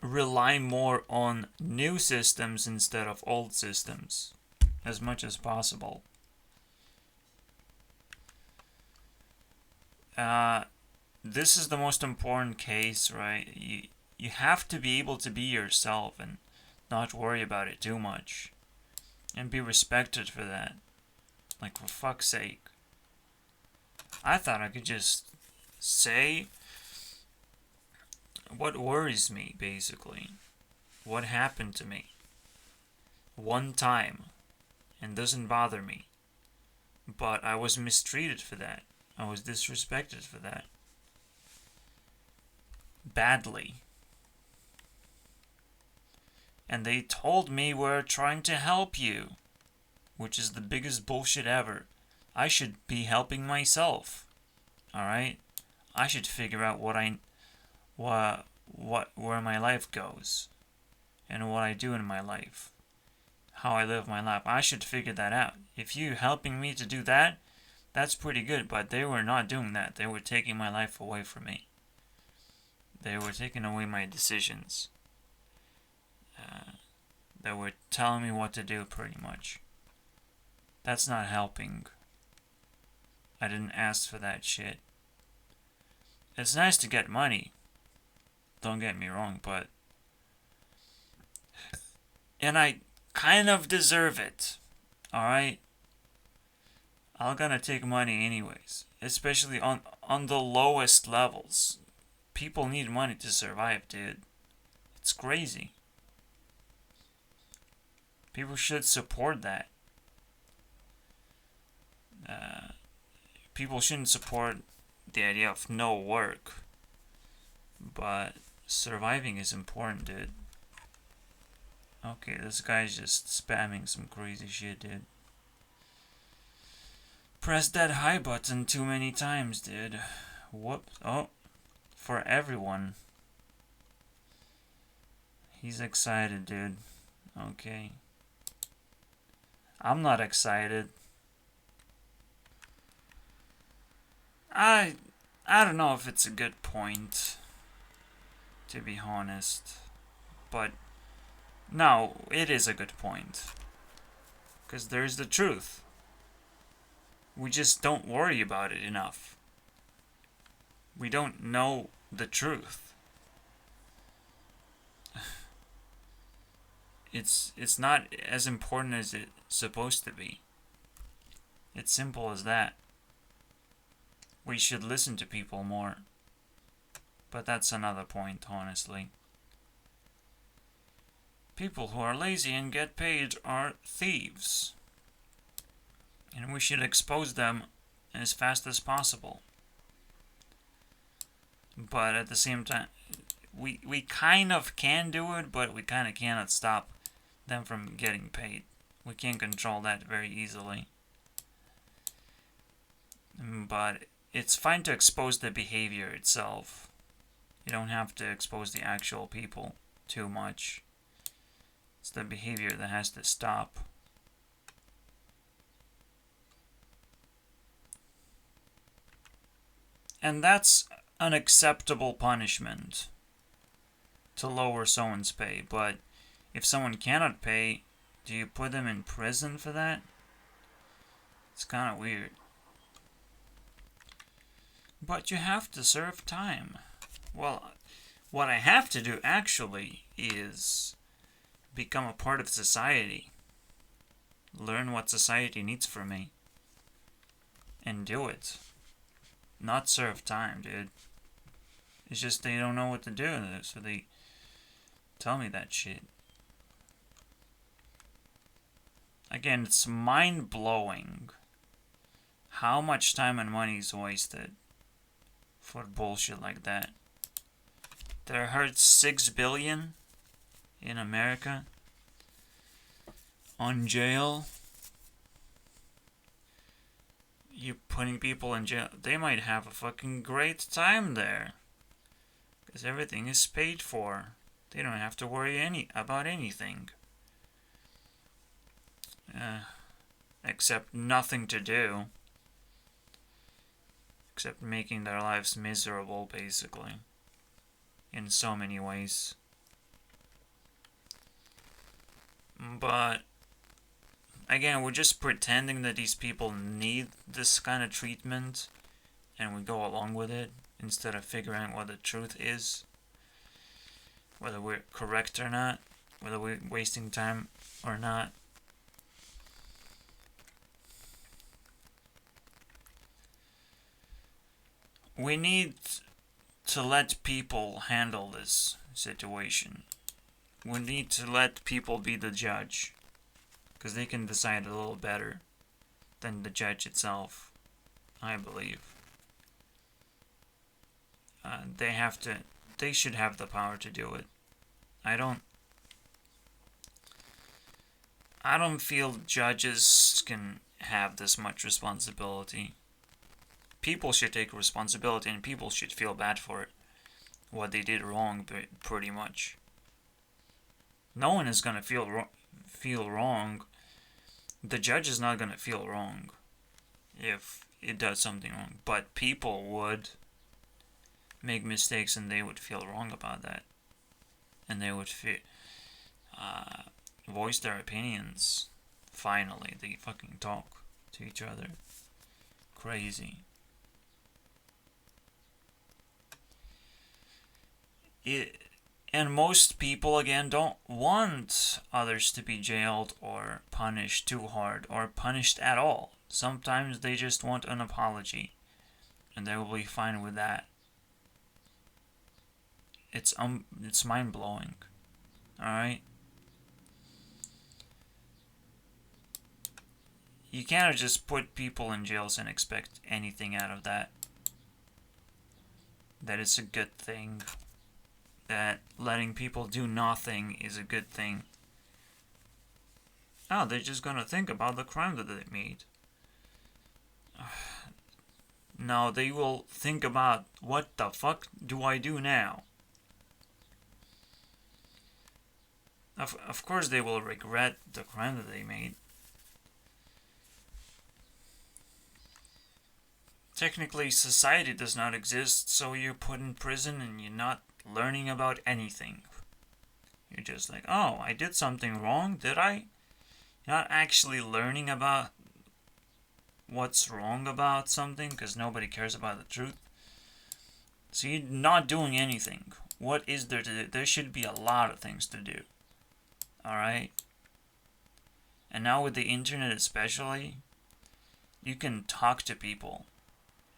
rely more on new systems instead of old systems as much as possible. This is the most important case, right? You have to be able to be yourself and not worry about it too much. And be respected for that. Like, for fuck's sake. I thought I could just say what worries me, basically. What happened to me. One time. And doesn't bother me. But I was mistreated for that. I was disrespected for that. Badly. And they told me we're trying to help you. Which is the biggest bullshit ever. I should be helping myself. Alright? I should figure out where my life goes. And what I do in my life. How I live my life. I should figure that out. If you're helping me to do that, that's pretty good. But they were not doing that. They were taking my life away from me. They were taking away my decisions. They were telling me what to do, pretty much. That's not helping. I didn't ask for that shit. It's nice to get money. Don't get me wrong, but... And I kind of deserve it. Alright? I'm gonna take money anyways. Especially on the lowest levels. People need money to survive, dude. It's crazy. People should support that. People shouldn't support the idea of no work. But surviving is important, dude. Okay, this guy's just spamming some crazy shit, dude. Press that high button too many times, dude. Whoops. Oh. For everyone. He's excited, dude. Okay. I'm not excited. I don't know if it's a good point, to be honest. But no, it is a good point. Because there's the truth. We just don't worry about it enough. We don't know the truth. It's not as important as it's supposed to be. It's simple as that. We should listen to people more. But that's another point, honestly. People who are lazy and get paid are thieves. And we should expose them as fast as possible. But at the same time, we kind of can do it, but we kind of cannot stop them from getting paid. We can't control that very easily. But it's fine to expose the behavior itself. You don't have to expose the actual people too much. It's the behavior that has to stop. And that's an acceptable punishment to lower someone's pay. But if someone cannot pay, do you put them in prison for that? It's kind of weird. But you have to serve time. Well, what I have to do actually is become a part of society. Learn what society needs from me. And do it. Not serve time, dude. It's just they don't know what to do, so they tell me that shit. Again, it's mind-blowing how much time and money is wasted for bullshit like that. They're hurt $6 billion in America on jail. You putting people in jail, they might have a fucking great time there, because everything is paid for. They don't have to worry about anything. Except nothing to do. Except making their lives miserable, basically. In so many ways. But again, we're just pretending that these people need this kind of treatment, and we go along with it instead of figuring out what the truth is, whether we're correct or not, whether we're wasting time or not. We need to let people handle this situation. We need to let people be the judge, because they can decide a little better than the judge itself, I believe. They should have the power to do it. I don't feel judges can have this much responsibility. People should take responsibility, and people should feel bad for it. What they did wrong, pretty much. No one is gonna feel wrong. The judge is not gonna feel wrong if it does something wrong. But people would make mistakes, and they would feel wrong about that. And they would voice their opinions. Finally, they fucking talk to each other. Crazy. And most people, again, don't want others to be jailed or punished too hard or punished at all. Sometimes they just want an apology, and they will be fine with that. It's mind-blowing. Alright? You cannot just put people in jails and expect anything out of that. That it's a good thing. That letting people do nothing is a good thing. Oh, they're just gonna think about the crime that they made. No, they will think about, what the fuck do I do now? Of course they will regret the crime that they made. Technically, society does not exist, so you're put in prison and you're not learning about anything. You're just like, oh, I did something wrong, did I? You're not actually learning about what's wrong about something, because nobody cares about the truth. So you're not doing anything. What is there to do? There should be a lot of things to do. Alright? And now with the internet especially, you can talk to people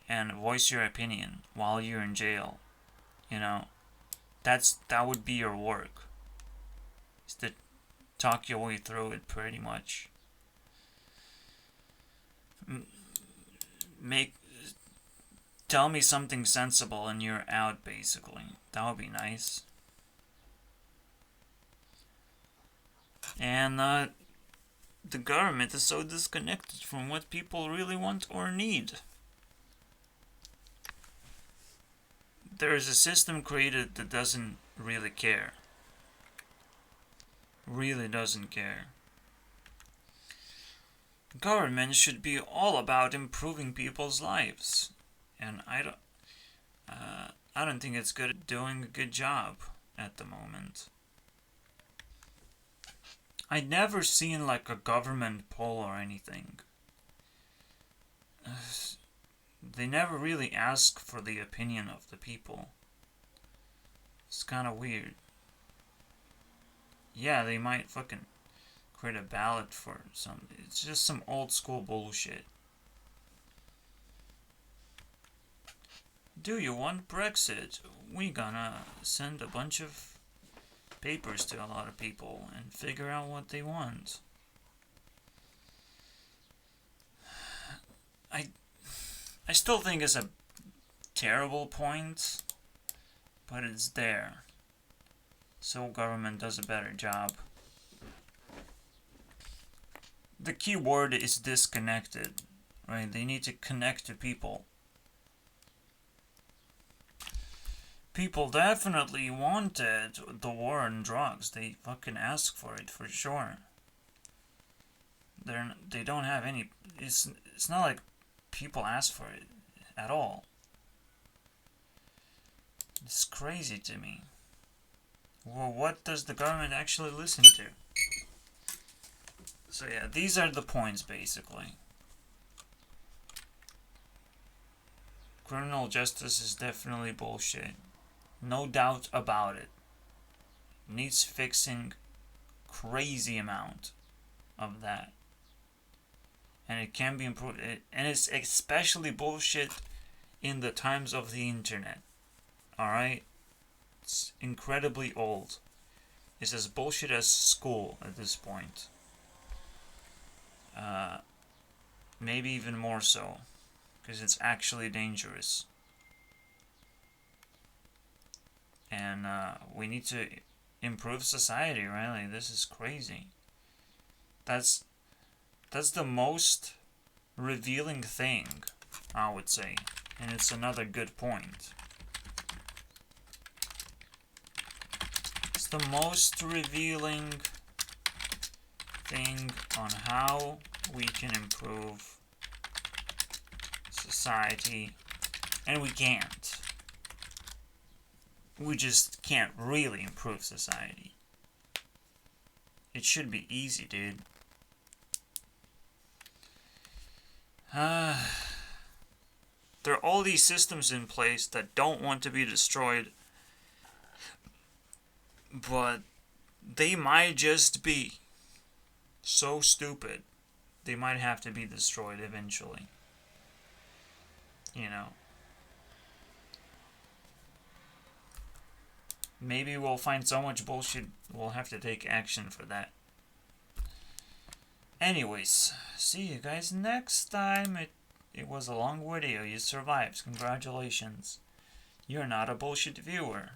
and voice your opinion while you're in jail. You know, that would be your work. Is to talk your way through it pretty much. Make Tell me something sensible and you're out, basically. That would be nice. And the government is so disconnected from what people really want or need. There is a system created that doesn't really care. Really doesn't care. Government should be all about improving people's lives. And I don't think it's good at doing a good job at the moment. I'd never seen like a government poll or anything. They never really ask for the opinion of the people. It's kind of weird. Yeah, they might fucking create a ballot for some. It's just some old school bullshit. Do you want Brexit? We gonna send a bunch of papers to a lot of people and figure out what they want. I still think it's a terrible point, but it's there. So government does a better job. The key word is disconnected, right? They need to connect to people. People definitely wanted the war on drugs. They fucking asked for it for sure. They don't have any. It's not like people ask for it at all. It's crazy to me. Well, what does the government actually listen to? So yeah, these are the points basically. Criminal justice is definitely bullshit. No doubt about it. Needs fixing crazy amount of that. And it can be improved. And it's especially bullshit in the times of the internet. Alright? It's incredibly old. It's as bullshit as school at this point. Maybe even more so. Because it's actually dangerous. And we need to improve society, really. This is crazy. That's the most revealing thing, I would say. And it's another good point. It's the most revealing thing on how we can improve society. And we can't. We just can't really improve society. It should be easy, dude. There are all these systems in place that don't want to be destroyed, but they might just be so stupid. They might have to be destroyed eventually. You know. Maybe we'll find so much bullshit we'll have to take action for that. Anyways, see you guys next time. It was a long video. You survived. Congratulations. You're not a bullshit viewer.